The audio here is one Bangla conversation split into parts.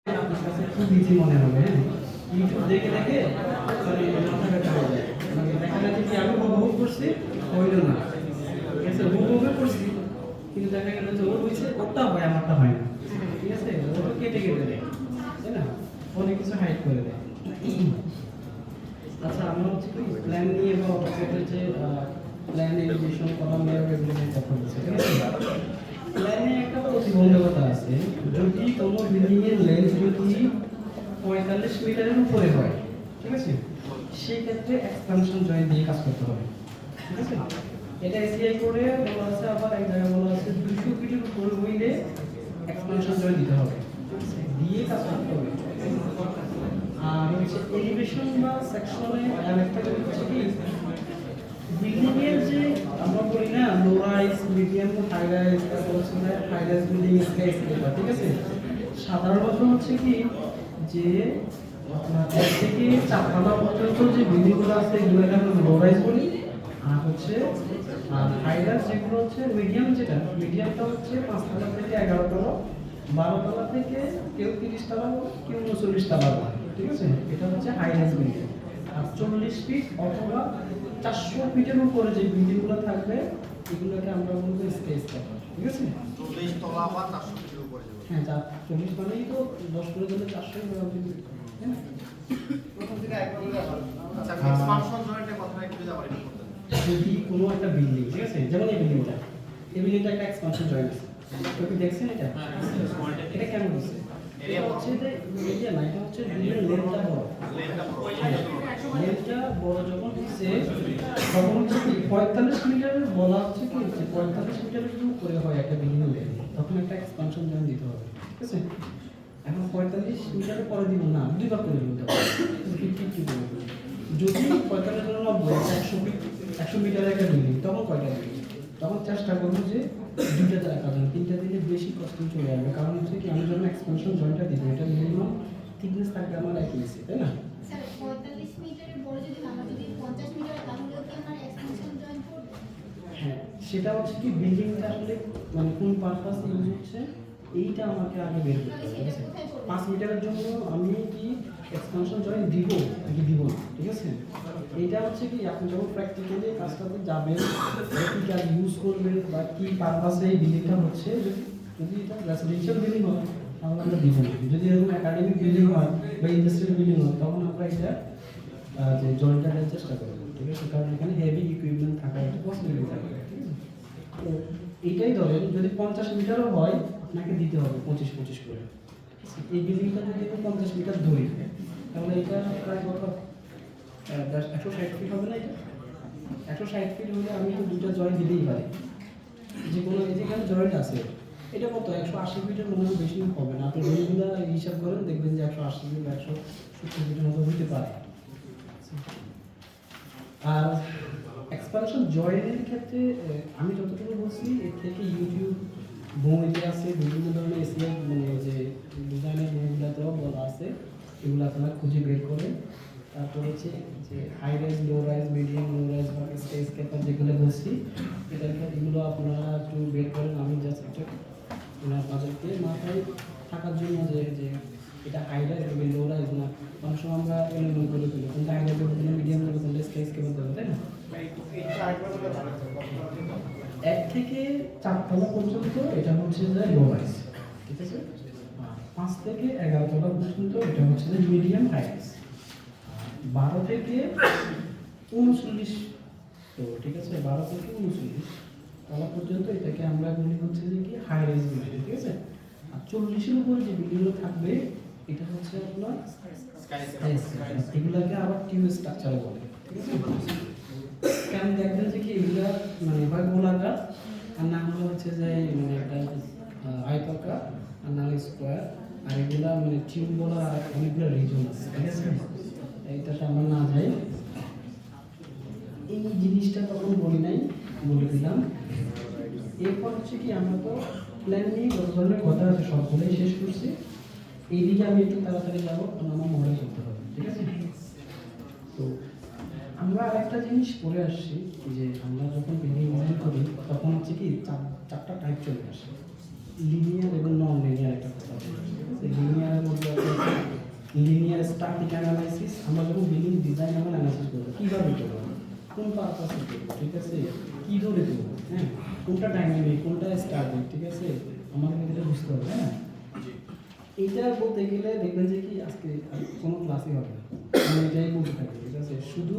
আপনার কাছে খুব ইজি মনে হবে, হ্যাঁ? ইউটিউব দেখে দেখে মানে মাথা ব্যথা হয়ে যায়। মানে দেখা যাচ্ছে কি আমি হুবহু করছি, হইল না। ঠিক আছে? হুবহু করছি, কিন্তু দেখা গেল যে ওর হইছে, ওরটা হয়, আমারটা হয় না। ঠিক আছে? ও তো কেটে কেটে দেয়, তাই না? অনেক কিছু হাইড করে দেয়। আচ্ছা, আমরা হচ্ছে কি প্ল্যান নিয়ে বা অটোকেটের যে প্ল্যান এলিভেশন কলাম লেআউট এগুলো নিয়ে কথা বলছি, ঠিক আছে? প্ল্যানে একটা প্রতিবন্ধকতা আছে, যদি কোনো বিল্ডিং এর লেন্থ যদি 45 মিটারের উপরে হয়, ঠিক আছে, সেই ক্ষেত্রে এক্সপানশন জয়েন্ট দিয়ে কাজ করতে হবে, ঠিক আছে? এটা এসিআই করে বলা আছে, আবার এক জায়গায় বলা আছে 200 ফিটের উপরে হইলে এক্সপানশন জয়েন্ট দিতে হবে, ঠিক আছে? দিয়ে কাজ করতে হবে। আর হচ্ছে এলিভেশন বা সেকশনে আরেকটা হচ্ছে কি, বিল্ডিং এর যে আমরা বলি না লো রাইজ, মিডিয়াম, হাই রাইজ, তারপর হচ্ছে হাই রাইজ বিল্ডিং, স্কাই স্কেপার, ঠিক আছে? সাধারণত হচ্ছে কি যে আপনার 1 থেকে 4 তলা পর্যন্ত যে বিল্ডিংগুলো আছে এগুলোকে আমরা লো রাইজ বলি। আর হচ্ছে আর হাই রাইজ যেগুলো হচ্ছে মিডিয়াম, যেটা মিডিয়ামটা হচ্ছে 5 তলা থেকে 11 তলা, 12 তলা থেকে কেউ 30 তলা, কেউ 39 তলা, ঠিক আছে? এটা হচ্ছে হাই রাইজ বিল্ডিং। আর 40 ফিট অথবা 400 ফিটের উপরে যে বিল্ডিংগুলো থাকবে এগুলোকে আমরা বলবো স্কাই স্কেপার, ঠিক আছে? 40 তলা বা 400 ফিটের উপরে যাবে। হ্যাঁ, 40 মানেই তো 10 করে দিলে 400 হবে, তাই না? প্রথম থেকে একবার বলে আবার। আচ্ছা, এক্সপানশন জয়েন্টের কথা একটু যাবার একটু বলতেন। যদি কোনো একটা বিল্ডিং, ঠিক আছে, যেমন এই বিল্ডিংটা, একটা এক্সপানশন জয়েন্ট আছে, তো কি দেখছেন এটা? এটা কেমন হচ্ছে? এটা হচ্ছে যে এরিয়া না, এটা হচ্ছে বিল্ডিং লেন্থটা বড়। লেন্থটা বড় যখন হচ্ছে তখন হচ্ছে কি 45 মিটার বলা হচ্ছে কি যে 45 মিটারের যদি উপরে হয় একটা বিল্ডিং লেন্থ, তখন একটা এক্সপানশন জয়েন্ট দিতে হবে, ঠিক আছে? এখন 45 মিটারের পরে দিব না, দুইবার করে দিতে হবে, কি বলবো, যদি 45 জন্য 90, 100 ফিট, 100 মিটারের একটা বিল্ডিং, তখন কয়টা দিবে? তখন চেষ্টা করবো যে দুইটা দ্বারা কাজ হবে, তিনটা দিলে বেশি কষ্ট চলে যাবে। কারণ হচ্ছে কি আমি যখন এক্সপানশন জয়েন্টটা দিব, এটা মিনিমাম থিকনেস থাকবে আমার 1 ইঞ্চি, তাই না? স্যার 45 মিটারের বড় যদি আমরা যদি 50 মিটার, তাহলে কি আমার এক্সটেনশন জয়েন্ট করবে? হ্যাঁ, সেটা হচ্ছে কি বিল্ডিংটা আসলে মানে কোন পারপাস ইউজ হচ্ছে এইটা আমাকে আগে বের করতে হবে, ঠিক আছে? 5 মিটারের জন্য আমি কি এক্সপানশন জয়েন্ট দিব নাকি দিব না, ঠিক আছে? এইটা হচ্ছে কি আপনি যখন প্র্যাকটিক্যালি কাজটাতে যাবেন, কি কাজ ইউজ করবেন বা কি পারপাসে এই বিল্ডিংটা হচ্ছে, যদি এটা রেসিডেন্সিয়াল বিল্ডিং হয় তাহলে আমরা দিব না। যদি এরকম একাডেমিক বিল্ডিং হয় বা ইন্ডাস্ট্রিয়াল বিল্ডিং হয় তখন আমরা এটা যে জয়েন্টটা দেওয়ার চেষ্টা করব, ঠিক আছে? কারণ এখানে হেভি ইকুইপমেন্ট থাকার একটা পসিবিলিটি থাকবে, ঠিক আছে? তো এইটাই ধরেন যদি 50 মিটারও হয় আপনাকে দিতে হবে 25-25 করে। এই বিল্ডিংটা যদি আমি 50 মিটার ধরি তাহলে এটা প্রায় কত 160 ফিট হবে না? এটা 160 ফিট হলে আমি তো দুটো জয়েন্ট দিতেই পারি, যে কোনো যেখানে জয়েন্ট আছে। এটা কত 180 ফিটের মনে হয় বেশি হবে না, আপনি রুমগুলো হিসাব করেন দেখবেন যে 180 ফিট 170 ফিটের মতো হতে পারে। আর এক্সপানশন জয়েন্টের ক্ষেত্রে আমি যতটুকু বলছি এর থেকে ইউটিউব বইতে আছে, বিভিন্ন ধরনের এসিআই মানে যে ডিজাইনের বইগুলোতেও বলা আছে, এগুলো আপনারা খুঁজে বের করেন। তারপর হচ্ছে যে হাই রাইজ, লো রাইজ, মিডিয়াম, লো রাইজ বা স্কাই স্কেপার যেগুলো বলছি এগুলো আপনারা একটু বের করেন। আমি জাস্ট একটা আপনাদেরকে মাথায় থাকার জন্য যে যে এটা হাই রাইজ হবে লো রাইজ না, অনেক সময় আমরা এলোমেলো করে ফেলি, কিন্তু হাই রাইজ হবে মিডিয়াম হবে তাহলে স্কাই স্কেপার দেবো, তাই না? 1 থেকে 4 তলা পর্যন্ত এটা হচ্ছে যে লো রাইজ, ঠিক আছে? 5 থেকে 11 তলা পর্যন্ত এটা হচ্ছে যে মিডিয়াম হাই রাইজ। 12 থেকে 39, তো ঠিক আছে, 12 থেকে 39 তলা পর্যন্ত এটাকে আমরা বলি হচ্ছে যে কি হাই রাইজ বিল্ডিং, ঠিক আছে? আর 40-এর উপরে যে বিল্ডিংগুলো থাকবে এটা হচ্ছে আপনার স্কাই স্কেপার, এগুলোকে আবার টিউব স্ট্রাকচার বলে, ঠিক আছে? কেন দেখবেন যে কি এগুলা মানে হয় গোলাকার, আর না হলে হচ্ছে যে মানে একটা আয়তাকার, আর না হলে স্কোয়ার, আর এগুলা মানে টিউব বলা অনেকগুলো রিজন আছে, ঠিক আছে? এইটাতে আমরা না যাই, এই জিনিসটা তখন বলি নাই, বলে দিলাম। এরপর হচ্ছে কি আমরা তো প্ল্যান নিয়ে যত ধরনের কথা আছে সবগুলোই শেষ করছি। এইদিকে আমি একটু তাড়াতাড়ি যাবো কারণ আমার মডেল করতে হবে, ঠিক আছে? তো আমরা আরেকটা জিনিস করে আসছি যে আমরা যখন বিল্ডিং ডিজাইন করি তখন হচ্ছে কি চারটা টাইপ চলে আসে, লিনিয়ার এবং নন লিনিয়ার একটা কথা আছে, ঠিক আছে? লিনিয়ারের মধ্যে লিনিয়ার স্ট্যাটিক অ্যানালাইসিস আমরা যখন বিল্ডিং ডিজাইন এবং অ্যানালাইসিস করব কিভাবে করব কোন পারপাসে করব ঠিক আছে কি ধরে করব হ্যাঁ কোনটা ডাইনামিক কোনটা স্ট্যাটিক ঠিক আছে আমাদের এটা বুঝতে হবে হ্যাঁ এটা বলতে গেলে দেখবেন যে কি আজকে কোনো ক্লাসই হবে না আমি এটাই বলতে থাকি ঠিক আছে শুধু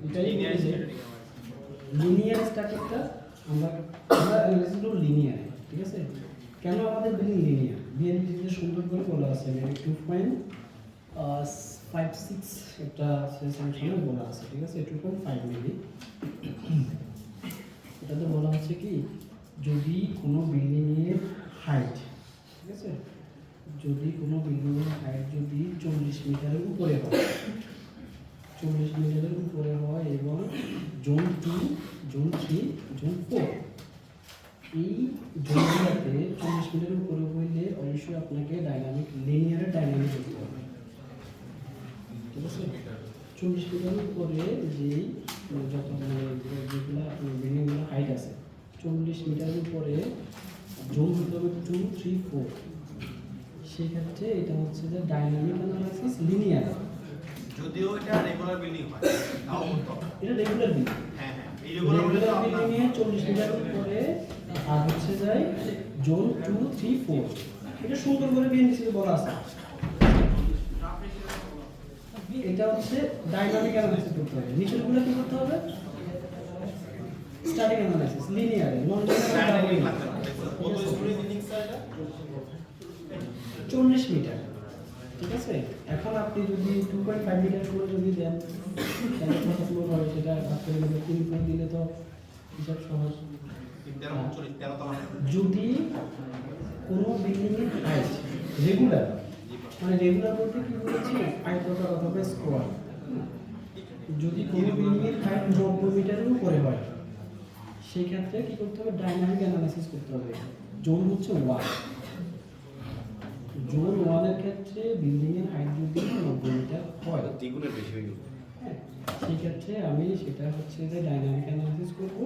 এটাই বলি যে লিনিয়ার স্ট্যাটিকটা আমরা অ্যানালাইসিস করব লিনিয়ার ঠিক আছে কেন আমাদের বিল্ডিং লিনিয়ার বিএনপিতে সুন্দর করে বলা আছে 2.56 একটা সেকশনে বলা আছে ঠিক আছে 2.5 মিলি এটাতে বলা হচ্ছে কি যদি কোনো বিল্ডিং এর হাইট ঠিক আছে যদি কোনো বিল্ডিং এর হাইট যদি 40 মিটারের উপরে হয় 40 মিটারের উপরে হয় এবং জোন 2 জোন 3 জোন 4 এই জোনগুলোতে 40 মিটারের উপরে হইলে অবশ্যই আপনাকে ডাইনামিক লিনিয়ার ডাইনামিক করতে হবে ঠিক আছে 40 মিটারের উপরে যেই যত যেগুলো বিল্ডিংগুলো হাইট আছে 40 মিটারের উপরে জোন হতে হবে 2 3 4 সেই ক্ষেত্রে এটা হচ্ছে যে ডাইনামিক অ্যানালাইসিস লিনিয়ার যদিও এটা রেগুলার বিল্ডিং হয় তাও করতে হবে। এটা রেগুলার বিল্ডিং হ্যাঁ হ্যাঁ এই রেগুলার বিল্ডিং রেগুলার বিল্ডিং এ 40 মিটারের উপরে আর হচ্ছে যায় জোন 2 3 4 এটা সুন্দর করে বিএনসিতে বলা আছে এটা হচ্ছে ডাইনামিক অ্যানালাইসিস করতে হবে নিচেরগুলো কি করতে হবে স্ট্যাটিক অ্যানালাইসিস লিনিয়ার নন ডাইনামিক লিনিয়ার লাগতে পারে কত স্টোরি বিল্ডিং এটা 40 মিটার ঠিক আছে এখন আপনি যদি 2.5 মিটার করে যদি দেন তাহলে কত ফ্লোর হবে সেটা ভাবতে গেলে 3 ফ্লোর দিলে তো হিসাব সহজ 13 তলা যদি কোনো বিল্ডিং এর হাইট রেগুলার মানে রেগুলার বলতে কি বলছি আয়তাকার অথবা স্কোয়ার যদি কোনো বিল্ডিং এর হাইট 90 মিটারের উপরে হয় সেই ক্ষেত্রে কি করতে হবে ডাইনামিক অ্যানালাইসিস করতে হবে জোন হচ্ছে 1 জোন 1 এর ক্ষেত্রে বিল্ডিং এর হাইট যদি 90 মিটার হয় দ্বিগুণের বেশি হয়ে গেল হ্যাঁ সেই ক্ষেত্রে আমি সেটা হচ্ছে যে ডাইনামিক অ্যানালাইসিস করব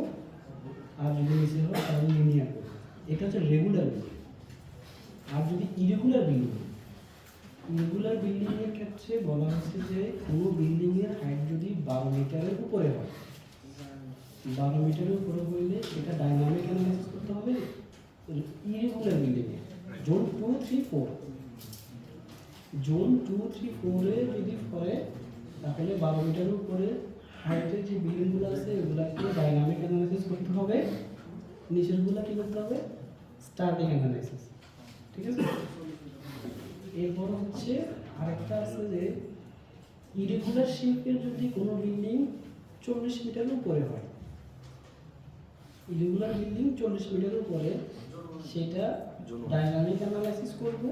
আর যদি নিচে হয় তাহলে লিনিয়ার করব এটা হচ্ছে রেগুলার বিল্ডিং আর যদি ইরেগুলার বিল্ডিং এর ক্ষেত্রে বলা হচ্ছে যে কোনো বিল্ডিং এর হাইট যদি 12 মিটারের উপরে হয় 12 মিটারের উপরে হইলে সেটা ডাইনামিক অ্যানালাইসিস করতে হবে ইরেগুলার বিল্ডিং এ জোন 2 3 4 জোন 2 3 4 এ যদি পড়ে তাহলে 12 মিটারের উপরে হাইটের যে বিল্ডিংগুলো আছে ওগুলোকে ডাইনামিক অ্যানালাইসিস করতে হবে নিচেরগুলো কি করতে হবে স্ট্যাটিক অ্যানালাইসিস ঠিক আছে এরপর হচ্ছে আরেকটা আছে যে ইরেগুলার শেপের যদি কোনো বিল্ডিং 40 মিটারের উপরে হয় ইরেগুলার বিল্ডিং 40 মিটারের উপরে সেটা ডাইনামিক অ্যানালাইসিস করব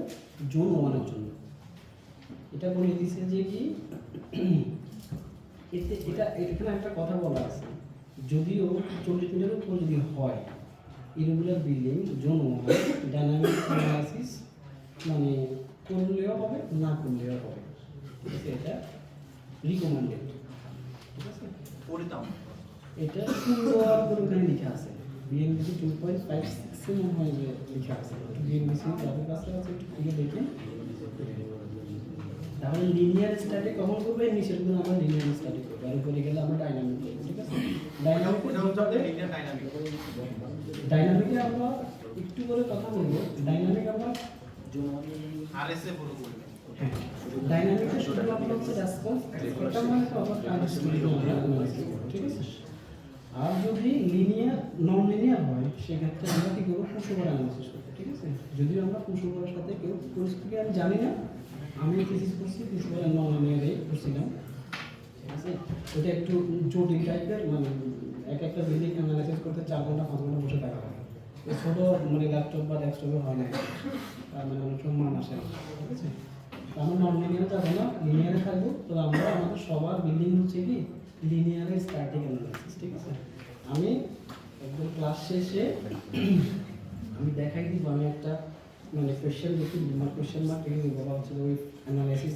জোন 1 এর জন্য এটা বলে দিছে যে কি এখানে একটা কথা বলা আছে যদিও 40 মিটারের উপর যদি হয় irregular building zone 1 dynamic analysis মানে করলেও হবে না করলেও হবে ঠিক আছে এটা রিকমেন্ডেড ঠিক আছে পড়িতাম এটা সুন্দর করে ওখানে লেখা আছে বিএনবিসি 2.56 এর মনে হয় যে লেখা আছে বিএনবিসি যাদের কাছে আছে একটু খুলে দেখেন তাহলে লিনিয়ার স্টাডি কখন করবে নিচেরগুলো আমরা লিনিয়ার স্টাডি করব আর উপরে গেলে আমরা ডাইনামিক করব ঠিক আছে ডাইনামিকে আমরা একটু করে কথা বলবো ডাইনামিক আমরা আরএসএ পুরো করবে ডাইনামিকে শুধু আমরা হচ্ছে রেসপন্স এটা মানে তো আমরা ঠিক আছে আর যদি লিনিয়ার নন লিনিয়ার হয় সেক্ষেত্রে আমরা কি করবো পুষবার অ্যানালাইসিস করব ঠিক আছে যদিও আমরা পুষবার সাথে কেউ পরিস্থিতি আমি জানি না আমি থিসিস করছি পুষবার নন লিনিয়ারে করছিলাম ঠিক আছে ওটা একটু জটিল টাইপের মানে একটা বিল্ডিং অ্যানালাইসিস করতে 4 ঘন্টা 5 ঘন্টা বসে থাকা হয় ছোট মানে ল্যাপটপ বা ডেস্কটপে হয় না তার মানে অনেক সময় মান আসে না ঠিক আছে আমরা নন লিনিয়ারে যাবো না লিনিয়ারে থাকবো তো আমরা আমাদের সবার বিল্ডিং হচ্ছে কি লিনিয়ারে স্ট্যাটিক অ্যানালাইসিস ঠিক আছে আমি একদম ক্লাস শেষে আমি দেখাই দিব আমি একটা মানে কোশ্চেন দেখি আমার কোশ্চেন মার্ক এখানে বলা হচ্ছে ওই অ্যানালাইসিস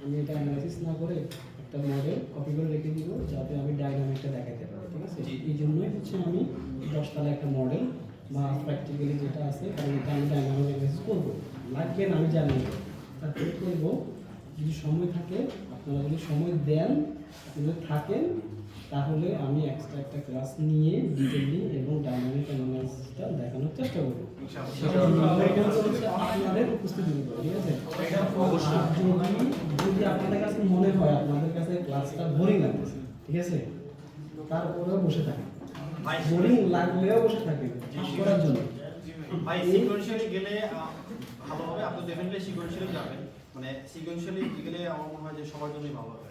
আমি এটা অ্যানালাইসিস না করে একটা মডেল কপি করে রেখে দিব যাতে আমি ডায়নামিকটা দেখাতে পারি ঠিক আছে এই জন্যই হচ্ছে আমি 10 তলা একটা মডেল বা প্র্যাকটিক্যালি যেটা আছে কারণ এটা আমি ডায়নামিক অ্যানালাইসিস করবো লাগবে না আমি জানি তারপরে করবো যদি সময় থাকে, আপনারা যদি সময় দেন, যদি থাকেন, তাহলে আমি এক্সট্রা একটা ক্লাস নিয়ে ডিটেইলিং এবং ডাইনামিক অ্যানালাইসিসটা দেখানোর চেষ্টা করব। আপনাদের উপস্থিতি দিব, ঠিক আছে? আর যদি আপনাদের কাছে মনে হয় আপনাদের কাছে ক্লাসটা বোরিং লাগতেছে, ঠিক আছে, তারপরেও বসে থাকেন, বোরিং লাগলেও বসে থাকেন পাস করার জন্য। ভাই সিকোয়েন্সিয়ালি গেলে ভালো হবে, আপনি ডেফিনেটলি সিকোয়েন্সিয়ালি যাবেন, মানে সিকোয়েন্সিয়ালি গেলে আমার মনে হয় যে সবার জন্যই ভালো হবে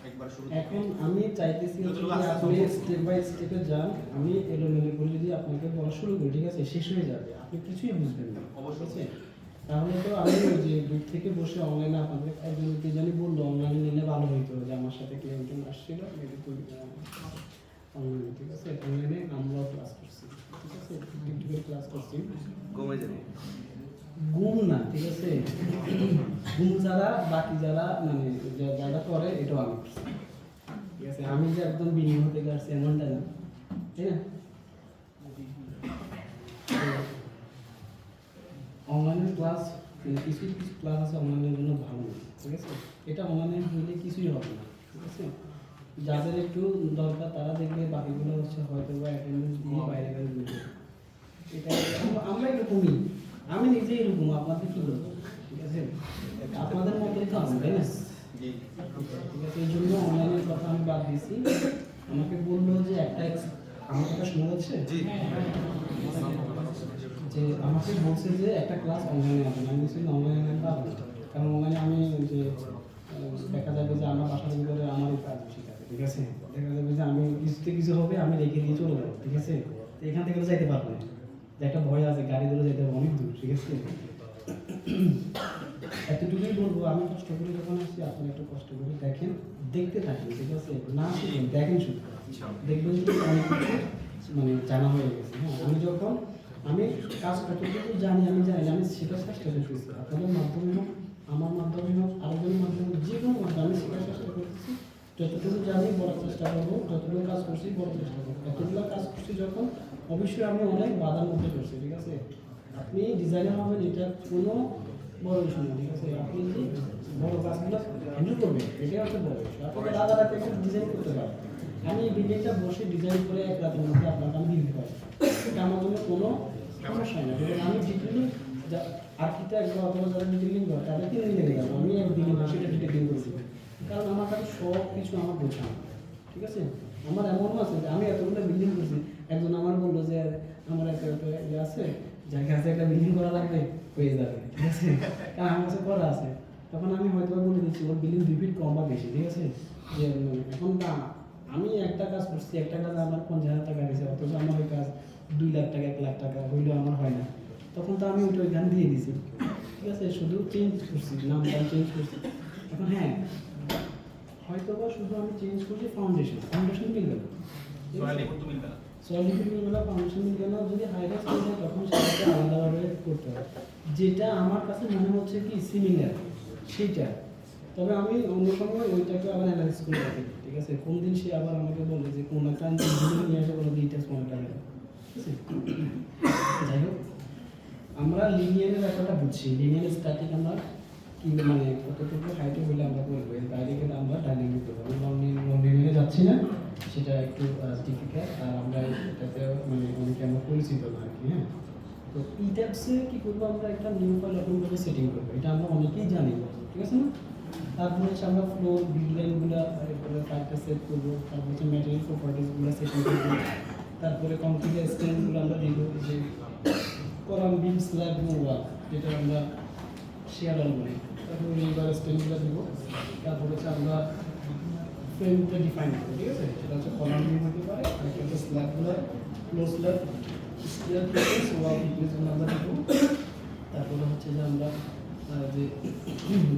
একবার শুরু থেকে। এখন আমি চাইতেছি যে আপনি স্টেপ বাই স্টেপে যান, আমি এলোমেলো করে যদি আপনাকে বলা শুরু করি, ঠিক আছে, শেষ হয়ে যাবে, আপনি কিছুই বুঝবেন না, অবশ্যই। তাহলে তো আমি ওই যে দূর থেকে বসে অনলাইনে আপনাদের একজন কে জানি বললো অনলাইনে নিলে ভালো হইতো, যে আমার সাথে কেউ একজন আসছিল অনলাইনে, ঠিক আছে, অনলাইনে আমরাও ক্লাস করছি, ঠিক আছে, টিকটিকের ক্লাস করছি, কমে যাবে গুণ না, ঠিক আছে, গুণ যারা বাকি যারা মানে যারা করে এটাও আমি করছি, ঠিক আছে, আমি যে একদম বিনিয়োগ থেকে আসছি এমনটা না, তাই না? অনলাইনের ক্লাস কিছু কিছু ক্লাস আছে অনলাইনের জন্য ভালো না, ঠিক আছে, এটা অনলাইনে হইলে কিছুই হবে না, ঠিক আছে, যাদের একটু দরকার তারা দেখবে, বাকিগুলো হচ্ছে হয়তো বা অ্যাটেন্ডেন্স দিয়ে বাইরে বাইরে বুঝবে। এটা আমরা এরকমই, আমি নিজেই এরকম, আপনাদের কি বলবো, ঠিক আছে, আপনাদের মতোই তো আমি, তাই না? ঠিক আছে, এই জন্য অনলাইনের কথা আমি বাদ দিয়েছি। আমাকে বললো যে আমার কথা শোনা যাচ্ছে, যে আমাকে বলছে যে একটা ক্লাস অনলাইনে আছে, আমি বলছি অনলাইনে পাবো, কারণ অনলাইনে আমি যে দেখা যাবে যে আমার বাসার ভিতরে আমারই কাজ শেখাবে, ঠিক আছে, দেখা যাবে যে আমি কিছুতে কিছু হবে আমি রেখে দিয়ে চলে যাবো, ঠিক আছে, তো এখান থেকে তো যাইতে পারবো না, যে একটা ভয় আছে গাড়ি ধরে যেতে হবে অনেক দূর, ঠিক আছে, এতটুকুই বলবো। আমি কষ্ট করে যখন আসছি, আপনি একটু কষ্ট করে দেখেন, দেখতে থাকেন, ঠিক আছে, না শিখেন, দেখেন শুধু, দেখবেন যে অনেক কিছু মানে জানা হয়ে গেছে। হ্যাঁ, আমি কাজ কতটুকু জানি, আমি শেখার চেষ্টা করতেছি, আপনাদের মাধ্যমে হোক, আমার মাধ্যমে হোক, আরেকজনের মাধ্যমে হোক, যে কোনো মাধ্যমে আমি শেখার চেষ্টা করতেছি, যতটুকু জানি বলার চেষ্টা করবো, যতটুকু কাজ করছি বলার চেষ্টা করবো, এতগুলো কাজ করছি যখন, অবশ্যই আমি অনেক বাধার মধ্যে করছি, ঠিক আছে, আপনি ডিজাইনার হবেন এটা কোনো বড় ইস্যু না, ঠিক আছে, আপনি যে বড় কাজগুলো হ্যান্ডেল করবেন এটাই হচ্ছে বড় ইস্যু। আপনাকে রাতে একটা ডিজাইন করতে পারেন, আমি এই বিল্ডিংটা বসে ডিজাইন করে এক রাতের মধ্যে আপনাকে আমি দিতে পারি, এটা আমার জন্য কোনো সমস্যা হয় না, এবং আমি ডিটেলিং আর্কিটেক্ট বা অথবা যারা ডিটেলিং করে তাদেরকে নিয়ে নিয়ে যাবো, আমি একদিনে বসে এটা ডিটেলিং করছি, কারণ আমার কাছে সব কিছু আমার বোঝা, ঠিক আছে, আমার এমনও আছে যে আমি এতগুলো বিল্ডিং করছি, একজন আমার বললো যে আমার একটা ইয়ে আছে, যার কাছে একটা বিল্ডিং করা লাগবে হয়ে যাবে, ঠিক আছে, কারণ আমার কাছে করা আছে, তখন আমি হয়তো বলে দিচ্ছি ওর বিল্ডিং 2 ফিট কম বা বেশি, ঠিক আছে, যে এখন না আমি একটা কাজ করছি, একটা কাজ আমার 50,000 টাকা গেছে, অথচ আমার ওই কাজ 2 লাখ টাকা 1 লাখ টাকা হইলেও আমার হয় না, তখন তো আমি ওইটা ওইখানে দিয়ে দিছি, ঠিক আছে, শুধু চেঞ্জ করছি, নামটা চেঞ্জ করছি। এখন হ্যাঁ, হয়তো বা শুধু আমি চেঞ্জ করছি ফাউন্ডেশন মিলবে না, সয়েল লিকুইড মিলবে না, ফাউন্ডেশন মিলবে না, যদি হাইরাইজ করে যায় তখন সেটাকে আলাদাভাবে করতে হবে, যেটা আমার কাছে মনে হচ্ছে কি সিমিলার সেইটা, তবে আমি অন্য সময় ওইটাকে আবার অ্যানালাইজ করে রাখি, ঠিক আছে, কোন দিন সে আবার আমাকে বলে যে কোন একটা নিয়ে আসে বলে ডিটেলস মনে গেল, ঠিক আছে, যাই হোক, আমরা লিনিয়ারের ব্যাপারটা বুঝছি, লিনিয়ার স্ট্যাটিক আমরা কি মানে কতটুকু হাইটে হইলে আমরা করবো, এর বাইরে গেলে আমরা ডাইনামিক করবো, আমি লং লিনিয়ারে যাচ্ছি না, সেটা একটু ডিফিকাল্ট, আর আমরা এটাতে মানে অনেকে আমরা পরিচিত না আর কি। হ্যাঁ, তো এই ট্যাপসে কী করবো, আমরা একটা নিউ ফাইল ওপেন করে সেটিং করবো, এটা আমরা অনেকেই জানি, ঠিক আছে না, তারপর হচ্ছে আমরা ফ্লোর বিল্ডিংগুলো এরপরে ফাইলটা সেট করবো, তারপর হচ্ছে ম্যাটেরিয়াল প্রপার্টিসগুলো সেটিং করবো, তারপরে কমপ্লিট স্ট্যান্ডগুলো আমরা দিব, যে কলাম বিম স্ল্যাব ওয়াল যেটা আমরা শেয়ার অল বলি, তারপরে রিভার স্ট্যান্ডগুলো দিব, তারপর হচ্ছে আমরা ফ্রেমটা ডিফাইন করবো, ঠিক আছে, সেটা হচ্ছে কলাম বিম হতে পারে, আর একটা হচ্ছে স্ল্যাবগুলো ফ্লো স্ল্যাব স্কোয়ার ফিটনেস ওয়াল ফিটনেসগুলো আমরা দিব, তারপরে হচ্ছে যে আমরা যে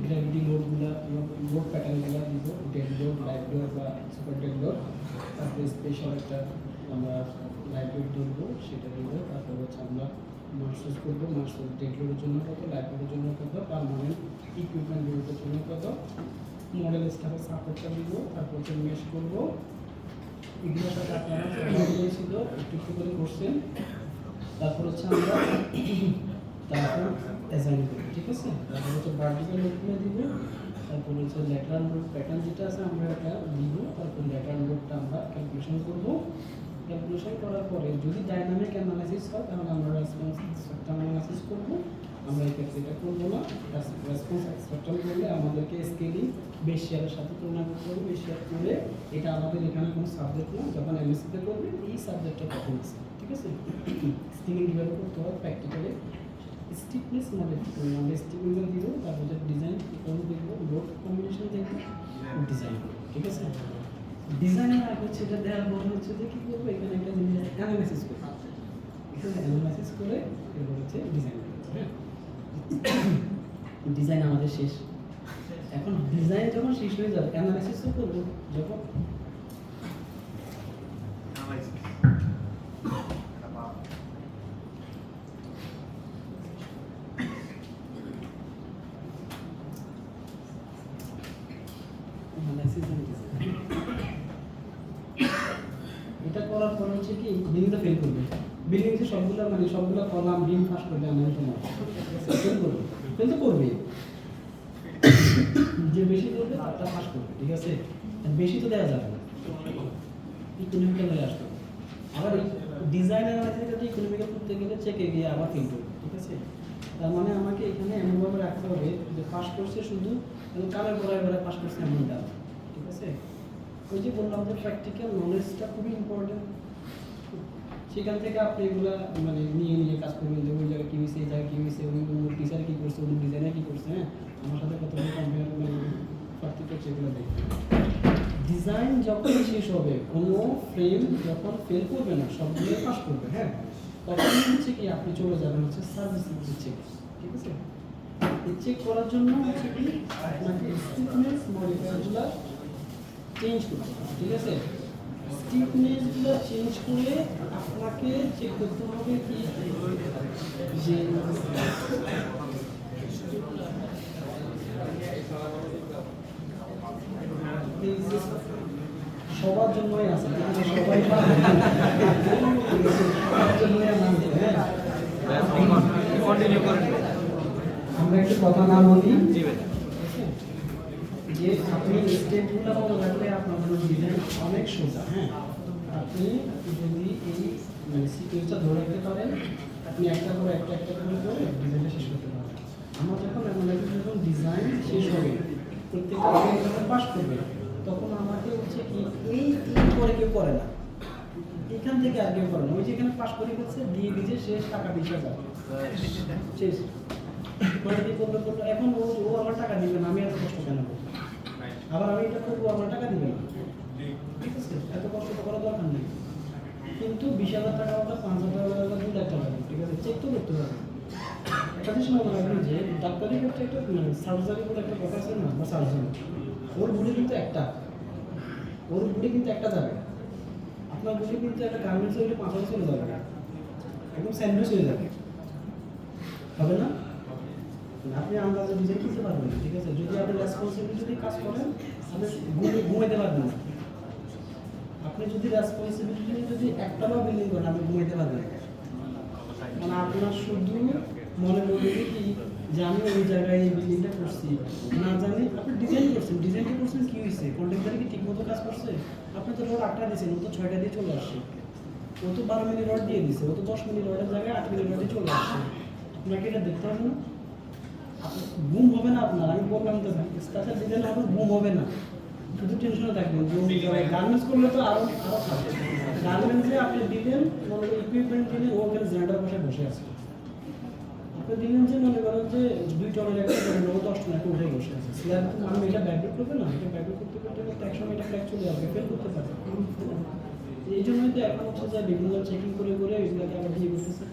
গ্র্যাভিটি লোডগুলো লোড প্যাটার্নগুলো দিব, ডেড লোড লাইভ লোড বা সুপার ডেড লোড, তারপরে স্পেশাল একটা আমরা লাইভ লোড ধরবো সেটা দিব, তারপর হচ্ছে আমরা মার্কস করবো, মার্কস ডেড লোডের জন্য কত, লাইভ লোডের জন্য কত, পারমানেন্ট ইকুইপমেন্ট লোডের জন্য কত, মডেল স্টাফের সাপোর্টটা দিব, তারপর হচ্ছে মেশ করবো, এগুলোর সাথে আপনারা ছিল একটু একটু করে করছেন, তারপর হচ্ছে আমরা তারপর অ্যাসাইন করবো, ঠিক আছে, তারপর হচ্ছে ভার্টিক্যাল লোডগুলো দিব, তারপর হচ্ছে ল্যাটারাল লোড প্যাটার্ন যেটা আছে আমরা এটা দিব, তারপর ল্যাটারাল লোডটা আমরা ক্যালকুলেশন করব। ক্যালকুলেশন করার পরে যদি ডাইনামিক অ্যানালাইসিস হয় তাহলে আমরা রেসপন্স স্পেকট্রাম অ্যানালাইসিস করব। আমরা এই ক্ষেত্রে এটা করব না, রেসপন্স স্পেকট্রাম করলে আমাদেরকে স্কেলিং বেশিয়ারের সাথে তুলনা করতে হবে। বেশিয়ার করলে এটা আমাদের এখানে কোনো সাবজেক্ট না, যখন এমএসসিতে করবে এই সাবজেক্টটা তখন আছে, ঠিক আছে। স্কেলিং কীভাবে করতে হয় প্র্যাকটিক্যালি স্টিফনেস মডেল আমরা স্টিফনেস দিব, তারপর যে ডিজাইন করব দেখব, লোড কম্বিনেশন দেখব, ডিজাইন করব, ঠিক আছে। ডিজাইনের আগে হচ্ছে এটা দেওয়ার পর হচ্ছে যে কী করবো, এখানে একটা জিনিস অ্যানালাইসিস করবো, এখানে অ্যানালাইসিস করে এরপর হচ্ছে ডিজাইন করবো। হ্যাঁ, ডিজাইন আমাদের শেষ। এখন ডিজাইন যখন শেষ হয়ে যাবে অ্যানালাইসিসও করবো। যখন এটা করার পর হচ্ছে কি বিল্ডিংটা ফেল করবে। বিল্ডিং যে সবগুলো কলাম বিম ফাঁস করবে আমার তোমার ফেল করবে, ফেল তো করবে। যে বেশি করবে তারটা ফাঁস করবে, ঠিক আছে। বেশি তো দেওয়া যাবে না, ইকোনমিক্যাল হয়ে আসবে। আবার ডিজাইনের মাঝে যদি ইকোনমিক্যাল করতে গেলে চেকে গিয়ে আবার ফেল করবে, ঠিক আছে। তার মানে আমাকে এখানে এমনভাবে রাখতে হবে যে পাস করছে শুধু কানের পড়ায় বেড়ায় পাস করছে এমনটা, ঠিক আছে। ওই যে বললাম যে প্র্যাকটিক্যাল নলেজটা খুবই ইম্পর্টেন্ট। সেখান থেকে আপনি এগুলা নিয়ে নিয়ে কাজ করবেন যে ওই জায়গায় কী হয়েছে, এই জায়গায় কী হয়েছে, ওই টিচার কী করছে, ওই ডিজাইনার কী করছে। হ্যাঁ, আমার সাথে কতগুলো কম্পেয়ার পার্থক্য সেগুলো দেখবেন। ডিজাইন যখন শেষ হবে, কোনো ফ্রেম যখন ফেল করবে না, সবগুলো পাস করবে, হ্যাঁ, তখন হচ্ছে কি আপনি চলে যাবেন হচ্ছে সার্ভিসিং চেক, ঠিক আছে। এই চেক করার জন্য হচ্ছে কি আপনাকে স্টিফনেস মডিফায়ারগুলো চেঞ্জ করতে হবে, ঠিক আছে। স্টিফনেসগুলো চেঞ্জ করে আপনাকে চেক করতে হবে কি যে সবার জন্যই আছে, সবাই সবার জন্যই আছে। হ্যাঁ, আমরা একটু কথা না বলি যে আপনি স্টেপগুলো মনে রাখলে আপনার জন্য ডিজাইন অনেক সোজা। হ্যাঁ, আপনি যদি এই সিকোয়েন্সটা ধরে রাখতে পারেন, আপনি একটা করে করে ডিজাইনটা শেষ করতে পারেন। আমার যখন অ্যানালাইসিস যখন ডিজাইন শেষ হবে, প্রত্যেকটা যখন পাস করবে, তখন আমাকে হচ্ছে কি এই করে কেউ করে না, এখান থেকে আর কেউ করে না। ওই যে এখানে পাস করে হচ্ছে দিয়ে দিয়েছে, শেষ, টাকা 20,000 শেষ করে দিয়ে করলো। এখন ও আমার টাকা দিবে না, আমি এত কষ্ট কেন করবো? আবার আমি এটা করবো, আমার টাকা দিবে না, ঠিক আছে। এত কষ্ট তো করার দরকার নেই। কিন্তু 20,000 টাকা ওটা 5,000 টাকা 2 লাখ টাকা, ঠিক আছে, চেক তো করতে হবে। একটা জিনিস মনে রাখবেন যে ডাক্তারি ক্ষেত্রে একটা সার্জারি বলে একটা কথা আছে না, বা সার্জন, ওর বুড়ি কিন্তু একটা, ওর বুড়ি কিন্তু একটা যাবে। আপনার বুড়ি কিন্তু একটা গার্মেন্টসে ওইটা 5 চলে যাবে, একদম স্যান্ডউইচ হয়ে যাবে, হবে না? আপনি আন্দাজে ডিজাইন করতে পারবেন না, ঠিক আছে। যদি আপনি রেসপন্সিবিলিটি যদি কাজ করেন, আপনি ঘুমাইতে পারবেন না। আপনি যদি রেসপন্সিবিলিটি যদি একটাও বিল্ডিং করেন, আপনি ঘুমাইতে পারবেন না। আপনার শুধু মনে বলবে কি যে আমি ওই জায়গায় এই বিল্ডিংটা করছি, না জানি আপনি ডিজাইনটা করছেন কি হয়েছে, কন্ট্রাক্টর কি ঠিক মতো কাজ করছে? আপনি তো রড 8টা দিয়েছেন, ও তো 6টা দিয়ে চলে আসছে। ও তো 12 মিলি রড দিয়ে দিছে, ও তো 10 মিলি রডের জায়গায় 8 মিলি রডে চলে আসছে। আপনাকে এটা দেখতে হবে না? ঘুম হবে না আপনার, আমি বললাম তো স্ট্রাকচার ডিজাইন হবে, ঘুম হবে না, শুধু টেনশনে থাকবেন। গার্মেন্টস করলে তো আরো খাবে। গার্মেন্টসে আপনি দিলেন, ইকুইপমেন্ট দিলেন, ও ওখানে জেনারেটর বসে আছে। আপনি দিলেন যে মনে করেন যে 2 টনের একটা 10 টন একটা উঠে বসে আছে, স্ল্যাব তো আমি এটা ব্যাকআপ করবে না, এটা ব্যাকআপ করতে একসময় এটা ক্র্যাক চলে যাবে, ফেল করতে পারে। এই জন্যই তো এখন হচ্ছে যে বিভিন্ন চেকিং করে এগুলোকে আবার দিয়ে করতেছে,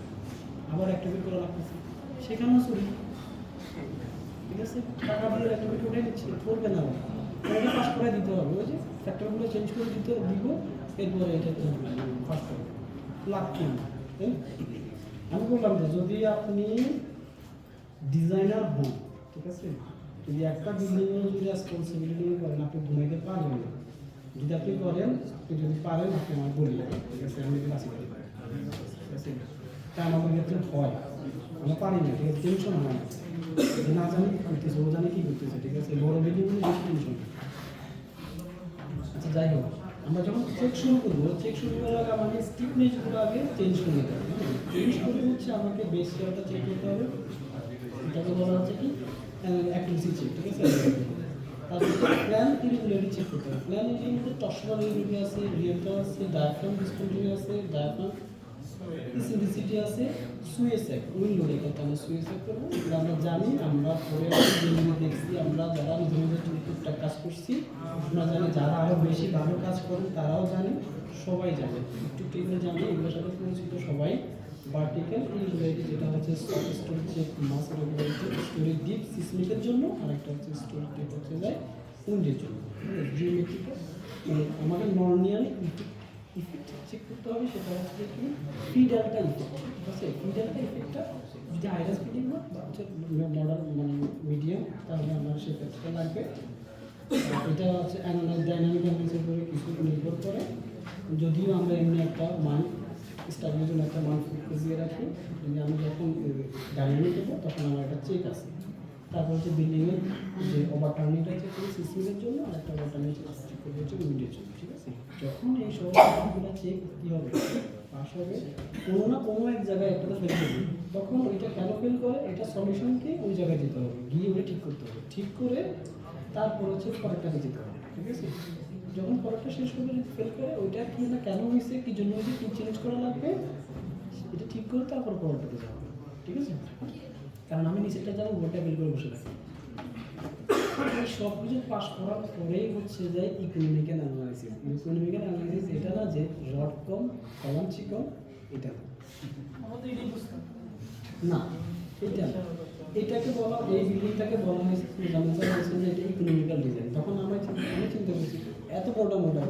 আবার অ্যাক্টিভেট করা লাগতেছে, সেখানেও চলি, ঠিক আছে। টাকা দিয়ে অ্যাক্টিভেট করে নিচ্ছে, করবে না, এটা পাস করে দিতে হবে। ওই যে ফ্যাক্টরগুলো চেঞ্জ করে দিব, এরপরে এটা পাস করবে, লাভ কি? আমি বললাম যে যদি আপনি ডিজাইনার হন, ঠিক আছে, যদি একটা বিল্ডিংয়ে যদি রেসপন্সিবিলিটি করেন, আপনি ঘুমাইতে পারবেন না। যদি আপনি করেন, আপনি যদি পারেন, আপনি আমার বলি, ঠিক আছে, আমি কাছে করতে পারি, ঠিক আছে। তা আমাদের ক্ষেত্রে হয়, আমরা পারি না, ঠিক আছে, টেনশন হয় না, না জানি কি করতেছে, ও জানি কি করতেছে, ঠিক আছে। বড় বিল্ডিং বেশি টেনশন। আচ্ছা যাই হোক, আমরা যখন চেক শুরু করবো, চেক শুরু করার আগে আমাকে স্টিফনেসগুলো আগে চেঞ্জ করে নিতে হবে। চেঞ্জ করে হচ্ছে আমাকে বেস লেয়ারটা চেক করতে হবে, এটাকে বলা হচ্ছে কি অ্যাকুরেসি চেক, ঠিক আছে? তারপরে প্ল্যান ইরেগুলারিটি চেক করতে হবে। প্ল্যান ইরেগুলারিটি টর্শনাল ইরেগুলারিটি আছে, রিয়েক্টর আছে, ডায়াফ্রাম ডিসকন্টিনিউ আছে, ডায়াফ্রাম ইসেন্ট্রিসিটি আছে, সুয়েসেক উইন্ডোরে করতে আমরা সুয়েসেক করবো। এটা আমরা জানি, আমরা পরে দেখছি, আমরা যারা নিজের নিজের টুকটাক কাজ করছি আমরা জানি, যারা আরও বেশি ভালো কাজ করেন তারাও জানে, সবাই জানে, একটু এগুলো জানি, এগুলোর সাথে পরিচিত সবাই। ভার্টিক্যাল ইরেগুলারিটি যেটা হচ্ছে স্টোরেজ চেক, মাস ইরেগুলারিটি স্টোরেজ ডিপ সিসমিকের জন্য, আর একটা হচ্ছে স্টোরেজ ডিপ হচ্ছে যায় উইন্ডের জন্য। জিওমেট্রিক্যাল আমাদের নর্মাল ইফেক্ট চেক করতে হবে, সেটা হচ্ছে কি ফ্রি ডেল্টা ইফেক্ট, ঠিক আছে? ফ্রি ডেল্টা ইফেক্টটা যদি হাইরাস ফিডিং হয় বা হচ্ছে মডার্ন মানে মিডিয়াম, তাহলে আমার সেই ক্ষেত্রে লাগবে। এটা হচ্ছে ডাইনামিক অ্যানালাইসিসের উপরে কিছু নির্ভর করে, যদিও আমরা এমনি একটা মান স্টাডির জন্য একটা মান খুঁজিয়ে রাখি, যদি আমি যখন ডাইনামিক দেবো তখন আমার একটা চেক আছে। তারপর হচ্ছে বিল্ডিংয়ের যে ওভারটার্নিংটা চেক করি সিসমিকের জন্য, আর একটা ওভারটার্নিং চেক করবো হচ্ছে উইন্ডের জন্য, ঠিক আছে? যখন এই সবগুলো চেক কী হবে, পাস হবে, কোনো না কোনো এক জায়গায় একটা তো ফেল করবে, তখন ওইটা কেন ফেল করে এটা সলিউশনকে ওই জায়গায় যেতে হবে, গিয়ে ওটা ঠিক করতে হবে, ঠিক করে তারপর হচ্ছে পরেরটাকে যেতে হবে, ঠিক আছে? যখন পরেরটা শেষ করবে যদি ফেল করে, ওইটা কি না কেন হয়েছে, কি জন্য হয়েছে, কী চেঞ্জ করা লাগবে, এটা ঠিক করে তারপর পরেরটাতে যাওয়া হবে, ঠিক আছে? কারণ আমি নিচেরটা যাবো, ওটা ফেল করে বসে থাকি। এই সব কিছু পাস করার পরেই হচ্ছে যে ইকোনমিক্যাল অ্যানালাইসিস। ইকোনমিক্যাল অ্যানালাইসিস এটা না যে রড কম কলম চিকন, এটা না, এটা না, এটাকে বলা, এই বিল্ডিংটাকে বলা হয়েছে যে এটা ইকোনমিক্যাল ডিজাইন। তখন আমি চিন্তা করছি এত মোটা মোটা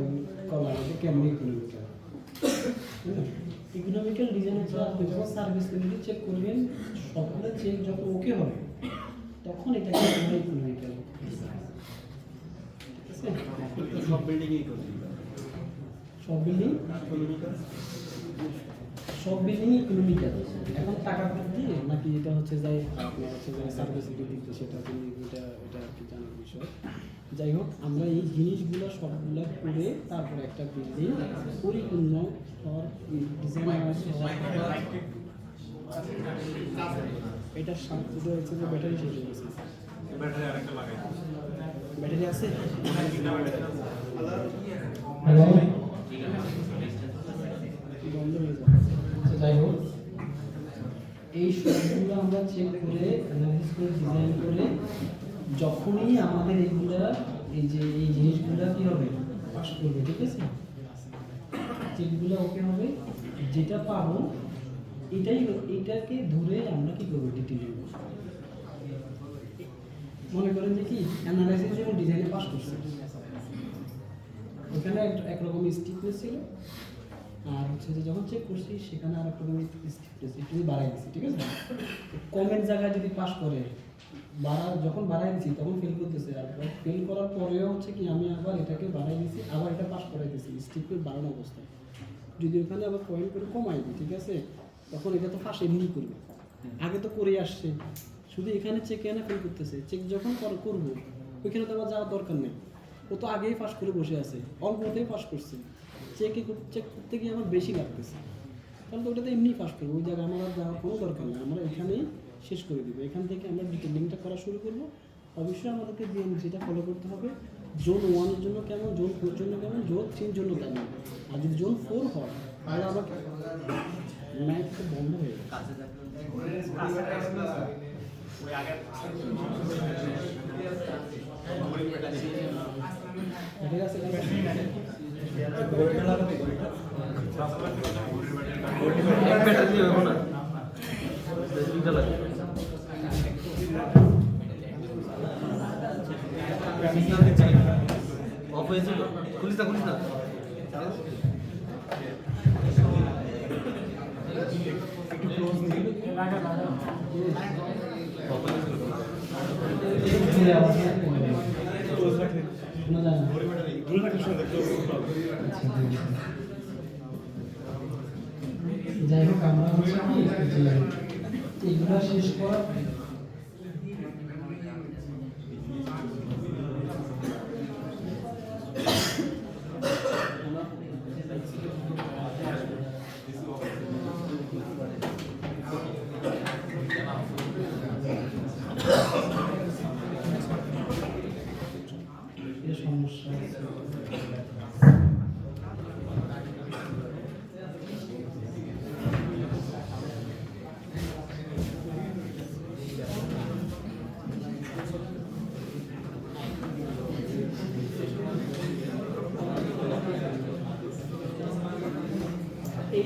কলা এটা কেমন ইকোনমিক্যাল। ইকোনমিক্যাল ডিজাইন হচ্ছে আপনি যখন সার্ভিস কোয়ালিটি চেক করবেন, সবগুলো চেক যখন ওকে হবে তখন এটাকে বলা ইকোনমিক্যাল। সব বিল্ডিংই সব বিল্ডিং ইকোনমিক্যাল। এখন টাকা দিয়ে নাকি এটা হচ্ছে যাই আপনার হচ্ছে যে সার্ভিস দিচ্ছে, সেটা এটা এটা আর কি জানার বিষয়। যাই হোক, আমরা এই জিনিসগুলো সবগুলো করে তারপরে একটা বিল্ডিং পরিপূর্ণ হওয়ার ডিজাইন এটার সাথে হচ্ছে যে ব্যাটারি শেষ হয়ে গেছে। ব্যাটারি আছে? হ্যালো, বন্ধ হয়ে যাবে। আচ্ছা যাই হোক, এই সবগুলো আমরা চেক করে অ্যানালাইসিস করে ডিজাইন করে যখনই আমাদের এইগুলা এই যে এই জিনিসগুলো কি হবে পাস করবে, ঠিক আছে? চেকগুলো ওকে হবে, যেটা পাবো এটাকে ধরে আমরা কি করবো, ডিটেইলিং মনে করেন যে কি অ্যানালাইসিস এবং ডিজাইনে পাস করছে, ওখানে একরকম স্টিফনেস ছিল, আর হচ্ছে যে যখন চেক করছি সেখানে আর একটা স্টিফনেস একটু বাড়াই দিচ্ছি, ঠিক আছে? কমের জায়গায় যদি পাস করে যখন বাড়াই দিচ্ছি তখন ফেল করতেছে, আর ফেল করার পরেও হচ্ছে কি আমি আবার এটাকে বাড়াই দিচ্ছি, আবার এটা পাস করাই দিচ্ছি স্টিফনেস বাড়ানো অবস্থায়। যদি ওখানে আবার পয়েন্ট করে কমাই দিই, ঠিক আছে, তখন এটা তো ফার্স্ট এমনি করবে, আগে তো করে আসছে, শুধু এখানে চেকে না ফেল করতেছে। চেক যখন করবো ওইখানে তো আবার যাওয়ার দরকার নেই, ও তো আগেই পাস করে বসে আছে, অল্পতেই পাস করছে, চেক করতে গিয়ে আমার বেশি লাগতেছে, তাহলে তো ওটাতে এমনি পাস করবো, ওই জায়গায় আমার আর যাওয়ার কোনো দরকার নেই, আমরা এখানেই শেষ করে দেবো। এখান থেকে আমরা ডিটেলিংটা করা শুরু করবো। অবশ্যই আমাদেরকে যেটা ফলো করতে হবে, জোন 1 এর জন্য কেমন, জোন 4 এর জন্য কেমন, জোন 3 এর জন্য কেমন, আর যদি জোন 4 হয় তাহলে আবার ম্যাথটা বন্ধ হয়ে যাবে। ঠিক আছে, অফ হয়েছে তো, খুলিস না যাই হোক, আমরা হচ্ছে কি যে এগুলা শেষ করার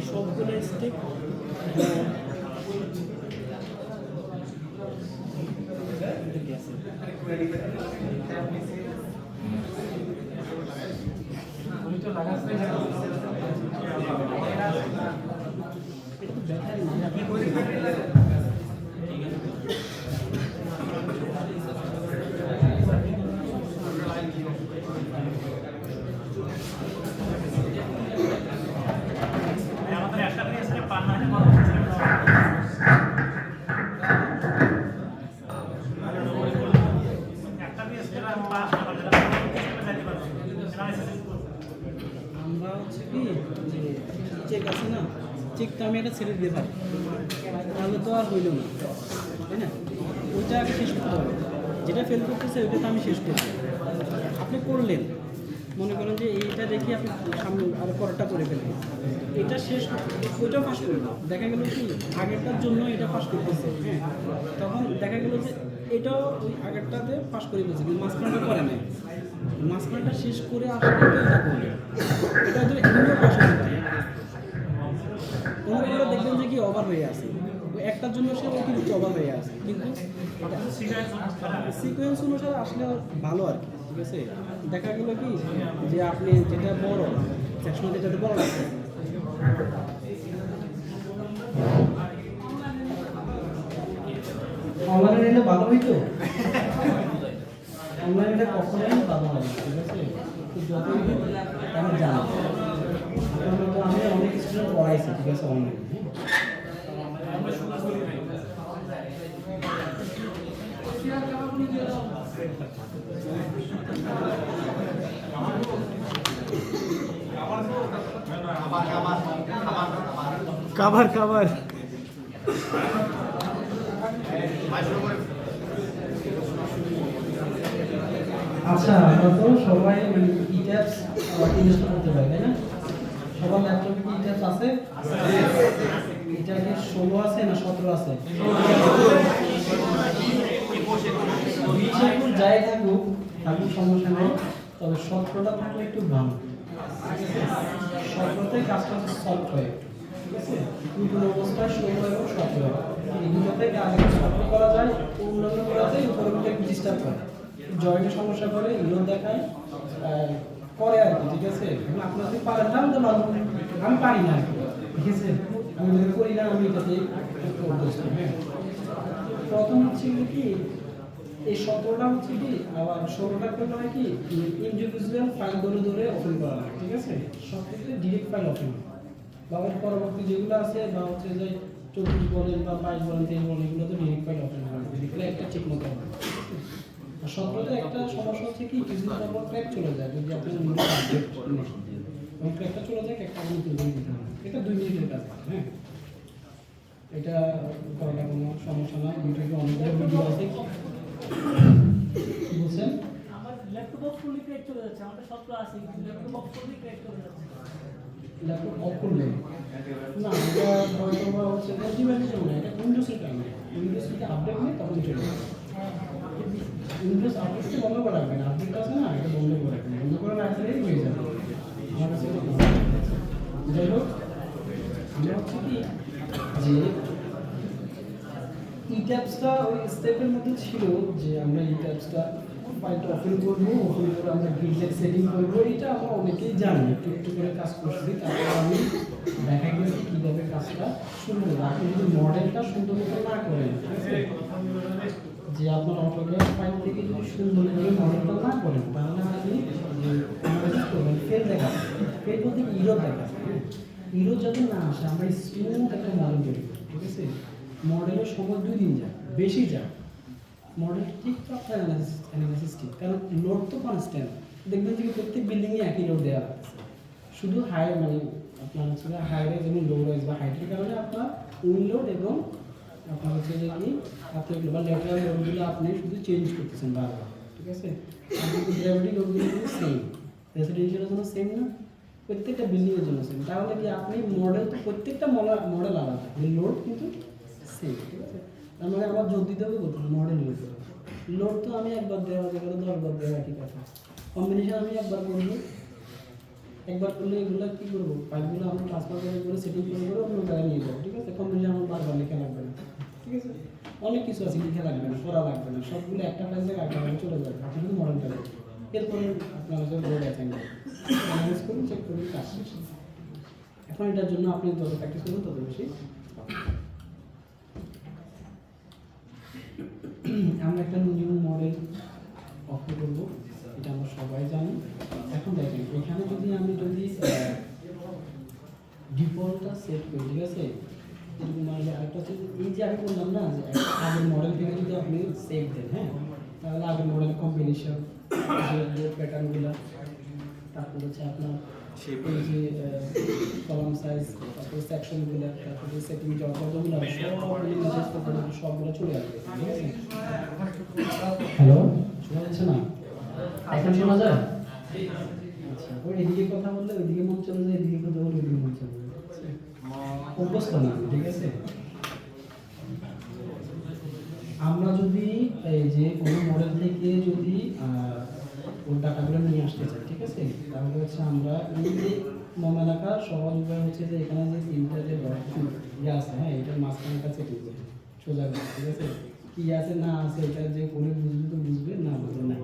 সবগুলো স্টেপ আমাদের একটা করে এসে পান না হয় একটা দিয়ে এসে পাস আমরা হচ্ছে কি যে চেক আছে না, চেক তো আমি একটা ছেড়ে দিতে পারি, তাহলে তো আর হইল না, তাই না? ওইটা আগে শেষ করতে হবে, যেটা ফেল করতেছে ওইটা তো আমি শেষ করব। আপনি করলেন, মনে করেন যে এইটা দেখি আপনি সামনে আরো পরেরটা করে ফেলবেন, এটা শেষ ওইটাও পাস করবেন। দেখা গেল কি আগেরটার জন্য এটা পাস করতেছে, হ্যাঁ, তখন দেখা গেল যে এটাও ওই আগেরটাতে পাস করে ফেলছে, কিন্তু মাঝখানটা করে নাই, মাঝখানটা শেষ করে আসলে এটা করলেন, এটা তো এমনিও পাস করতে অন্যগুলো দেখবেন যে কি অভাব হয়ে আছে, একটার জন্য সে অতিরিক্ত অভাব হয়ে আছে, কিন্তু সিকোয়েন্স অনুসারে আসলে ভালো আর কি, ঠিক আছে? দেখা গেলো কি যে আপনি যেটা বড় সেকশন যেটা বড় আছে অনলাইনে নিলে ভালো হইতো, অনলাইনে কখনোই ভালো হয় না, ঠিক আছে? যতই আমি জানি আমি অনেক স্টুডেন্ট পড়াইছি, ঠিক আছে, অনলাইনে। খাবার খাবার আচ্ছা, আমরা তো সবাই মানে ই-ট্যাবস ইনস্টল করতে পারি, তাই না? সবার ল্যাপটপে কি ই-ট্যাবস আছে? এটা কি 16 আছে না 17 আছে? 20 যাই থাকুক সমস্যা নেই, তবে 17টা থাকলে একটু ভালো, 17তে কাজটা সলভ হয়, ঠিক আছে? নতুন অবস্থায় 16 এবং 17 এই দুটো থেকে আগে সলভ করা যায়, অন্যান্য করাতে উপরে একটু ডিস্টার্ব করে, জয়েন্টের সমস্যা করে, ইলো দেখায় করে আর কি, ঠিক আছে? এখন আপনারা যদি পারেন না তো আমি পারি না আর কি, ঠিক আছে? আমি যদি করি না, আমি এটাতে একটু অভ্যস্ত। হ্যাঁ, প্রথম হচ্ছে কি এই 17টা হচ্ছে কি, আবার 16টা করলে হয় কি ইন্ডিভিজুয়াল ফাইল ধরে ধরে ওপেন করা হয়, ঠিক আছে? সব ক্ষেত্রে ডিরেক্ট ফাইল ওপেন বা এর পরবর্তী যেগুলো আছে বা হচ্ছে যে 24 বলেন বা 22 বলেন 23 বলেন, এগুলো তো ডিরেক্ট ফাইল ওপেন করা হয়, দেখলে একটা ঠিক মতো হবে। আর 17তে একটা সমস্যা হচ্ছে কি কিছুদিন পর ক্র্যাক চলে যায়, যদি আপনি উইন্ডোজ আপডেট নেন এবং ক্র্যাকটা চলে যায়, ক্র্যাকটা আপনি তুলে দিতে হবে, এটা 2 মিনিটের কাজ। হ্যাঁ, এটা করাটা কোনো সমস্যা না, ইউটিউবে অনেকগুলো ভিডিও আছে। কি বলছেন? আমার ল্যাপটপ ফুলি ক্র্যাক চলে যাচ্ছে, আমাদের সফট আছে কিন্তু ল্যাপটপ ফুলি ক্র্যাক চলে যাচ্ছে। ল্যাপটপ অফ করলে না, এটা হয়তো বা হচ্ছে অ্যান্টিভাইরাস না, এটা উইন্ডোজের টাইম, উইন্ডোজ যদি আপডেট নেই তখন চলে যাবে। উইন্ডোজ আপডেটকে বন্ধ করে রাখবেন, আপডেট আছে না, এটা বন্ধ করে রাখবেন, বন্ধ করে রাখলেই হয়ে যাবে। আমার কাছে যাই হোক, আমরা হচ্ছে কি যে ই-ট্যাবসটা ওই স্টেপের মধ্যে ছিল যে আমরা ই-ট্যাবসটা ফাইলটা ওপেন করবো, ওপেন করে আমরা গ্রিডের সেটিং করবো, এটা আমরা অনেকেই জানি, একটু একটু করে কাজ করছি। তারপর আমি দেখা গেছে কীভাবে কাজটা শুরু করবো। আপনি যদি মডেলটা সুন্দর মতো না করেন, ঠিক আছে, যে আপনার অটোক্যাড ফাইল থেকে যদি সুন্দর করে মডেলটা না করেন, তাহলে আপনি অ্যানালাইসিস করবেন, ফেল দেখাচ্ছে, ফেল বলতে ইরর দেখাচ্ছে। ইরর যাতে না আসে, আমরা স্মুথ একটা মডেল তৈরি করি, ঠিক আছে? মডেলের সময় 2 দিন যায়, বেশি যায়, মডেল ঠিকঠাক অ্যানালাইসিস ঠিক, কারণ লোড তো কনস্ট্যান্ট, দেখবেন যে প্রত্যেক বিল্ডিংয়ে একই লোড দেওয়া লাগছে, শুধু হাই মানে আপনার হচ্ছে হাই রাইজ এবং লো রাইজ বা হাইটের কারণে আপনার উইন লোড এবং আপনার হচ্ছে যে কি আপনি বা ল্যাটারাল লোডগুলো আপনি শুধু চেঞ্জ করতেছেন বারবার, ঠিক আছে? আর কিন্তু গ্র্যাভিটি লোডগুলো কিন্তু সেম, রেসিডেন্সিয়ালের জন্য সেম না, প্রত্যেকটা বিল্ডিংয়ের জন্য সেম, তাহলে কি আপনি মডেল তো প্রত্যেকটা মডেল আলাদা, লোড কিন্তু সেম, ঠিক আছে? তার মানে আমার জোর দিতে হবে কোথাও মডেল ইউজ করে, লোড তো আমি একবার দেওয়া যেগুলো 10 বার দেওয়া একই কথা, কম্বিনেশন আমি একবার করবো, একবার করলে এগুলো কি করবো, ফাইলগুলো আমরা ট্রান্সফার করে সেটিং করে অন্য জায়গায় নিয়ে যাবো, ঠিক আছে? কম্পিউটার আমার বারবার লেখা লাগবে না, ঠিক আছে? অনেক কিছু আছে লিখে লাগবে না, করা লাগবে না, সবগুলো একটা ফাইল থেকে একটা ফাইলে চলে যাবে, আপনি শুধু মডেলটা দেখবেন। এরপরে আপনার যে বোর্ড অ্যাসাইনমেন্ট ম্যানেজ করুন, চেক করুন, কাজ শেষ। এখন এটার জন্য আপনি যত প্র্যাকটিস করবেন তত বেশি। আমরা একটা নিউ মডেল অফার করবো, এটা আমরা সবাই জানি। এখন দেখেন এখানে আমি যদি ডিফল্টটা সেট করি, ঠিক আছে? এরকম আসবে। আরেকটা হচ্ছে এই যে আমি বললাম না যে আগের মডেল থেকে যদি আপনি সেভ দেন, হ্যাঁ, তাহলে আগের মডেল কম্বিনেশন, প্যাটার্নগুলো, তারপর হচ্ছে আপনার এই যে কলাম সাইজ, তারপর সেকশনগুলো, তারপর সেটিং যতগুলো সবগুলো চলে আসবে, ঠিক আছে? হ্যালো, শোনা যাচ্ছে না? এখন শোনা যায়? আচ্ছা, ওই এদিকে কথা বললে ওইদিকে মন চলে যায়, এদিকে কথা বললে ওইদিকে মন চলে যায়, অভ্যস্ত না, ঠিক আছে? আমরা যদি এই যে কোনো মডেল থেকে যদি ওই ডাটাগুলো নিয়ে আসতে চাই, ঠিক আছে? তাহলে হচ্ছে আমরা এই যে মনে রাখা সহজ উপায় হচ্ছে যে এখানে যে তিনটা যে ইয়ে আছে, হ্যাঁ, এটার মাঝখানে কাছে ঠিক আছে, সোজা করে, ঠিক আছে? কি আছে না আছে এটা যে কোনো বুঝবে তো বুঝবে, না বুঝবে না,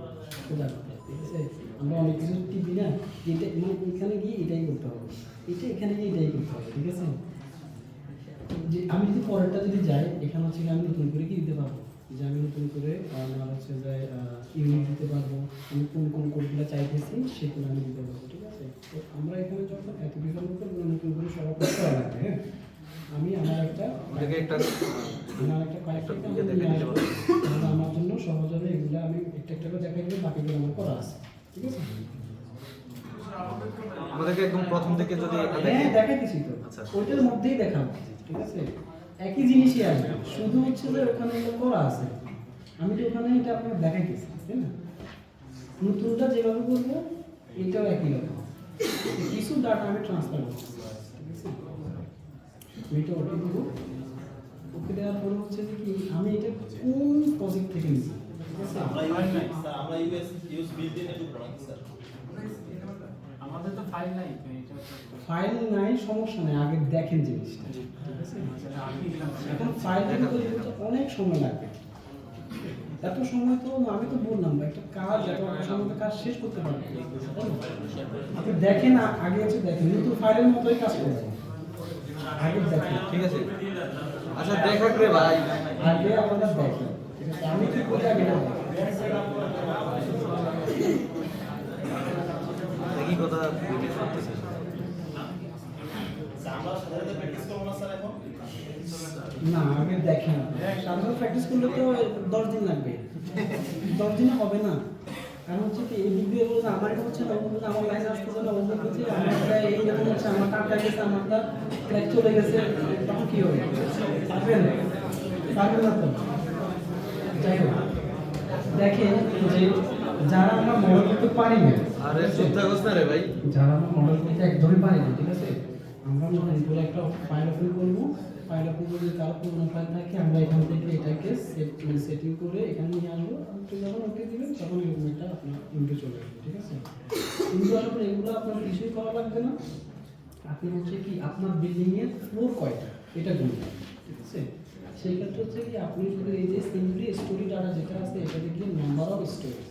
সোজা করে, ঠিক আছে? আমরা অনেক কিছু টিপি না, এটা মানে এখানে গিয়ে এটাই করতে হবে, এটা এখানে গিয়ে এটাই করতে হবে, ঠিক আছে? যে আমি যদি পরেরটা যদি যাই, এখানে হচ্ছে আমি নতুন করে কি দিতে পারবো, যে আমি নতুন করে আমার হচ্ছে যে ইউনিট দিতে পারবো, আমি কোন কোন কোডগুলো চাইতেছি সেগুলো আমি দিতে পারবো, ঠিক আছে? তো আমরা এখানে যখন অ্যাপ্লিকেশন করবো নতুন করে সব করা লাগবে, হ্যাঁ। আমি আমার একটা আমার জন্য সহজ হবে, এগুলো আমি একটা একটা করে দেখাই দেবো, বাকিগুলো আমার করা আছে, ঠিক আছে? আমাদেরকে একদম প্রথম থেকে যদি হ্যাঁ দেখাইতেছি তো, আচ্ছা। ওইটার মধ্যেই দেখাবো, ঠিক আছে? একই জিনিসই আসবে, শুধু হচ্ছে যে ওখানে এগুলো করা আছে, আমি তো ওখানে এটা আপনাকে দেখাইতেছি, তাই না? নতুনটা যেভাবে বলবো এটাও একই রকম, কিছু ডাটা আমি ট্রান্সফার করছি, ঠিক আছে? এটা ওকে দেবো, ওকে দেওয়ার পরে হচ্ছে যে কি আমি এটা কোন প্রজেক্ট থেকে নিচ্ছি, ঠিক আছে? আমরা ইউএস বিল্ড ইন একটু পড়াচ্ছি স্যার। আমাদের তো ফাইল নাই, ফাইল নাই, সমস্যা নেই, আগে দেখেন জিনিসটা, ঠিক আছে? এখন ফাইল থেকে তৈরি করতে অনেক সময় লাগবে, এত সময় তো আমি তো বললাম একটা কাজ এত সময় কাজ শেষ করতে পারবে, আপনি দেখেন আগে হচ্ছে দেখেন নতুন ফাইলের মতোই কাজ করবেন, আগে দেখেন, ঠিক আছে? আচ্ছা দেখা করে ভাই, আগে আমাদের দেখেন, ঠিক আছে? আমি কি করি আগে না একই কথা রিপিট করতেছি। আমরা সাধারণত প্র্যাকটিস করব না স্যার এখন। না আগে দেখেন, সাধারণত প্র্যাকটিস করলে তো 10 দিন লাগবে, 10 দিনে হবে না, কারণ হচ্ছে কি এই দিক দিয়ে বলছে আমার এটা হচ্ছে না, অন্য বলছে আমার লাইন আসতেছে না, অন্য বলছে আমারটা এইরকম হচ্ছে, আমার কাটটা গেছে, আমারটা লাইক চলে গেছে, তখন কি হবে? পারবেন না তো? যাই হোক, দেখেন যে যারা আমরা মডেল করতে পারি না, আরে চিন্তা করছ না রে ভাই, যারা আমরা মডেল করতে একদমই পারি না, ঠিক আছে? আমরা নতুন করে একটা ফাইল ওপেন করবো, ফাইল ওপেন করে কারো পুরোনো ফাইল থাকে আমরা এখান থেকে এটাকে সেটিং করে এখানে নিয়ে আসবো, আপনি যখন ওকে দিবেন তখন এরকম একটা আপনার ইনটু চলে আসবে, ঠিক আছে? ইনটু আসার পরে এগুলো আপনার কিছুই করা লাগবে না, আপনি হচ্ছে কি আপনার বিল্ডিং এর ফ্লোর কয়টা এটা গুনবেন, ঠিক আছে? সেই ক্ষেত্রে হচ্ছে কি আপনি যদি এই যে সিম্পলি স্টোরি ডাটা যেটা আছে এটা দেখি নাম্বার অফ স্টোরি,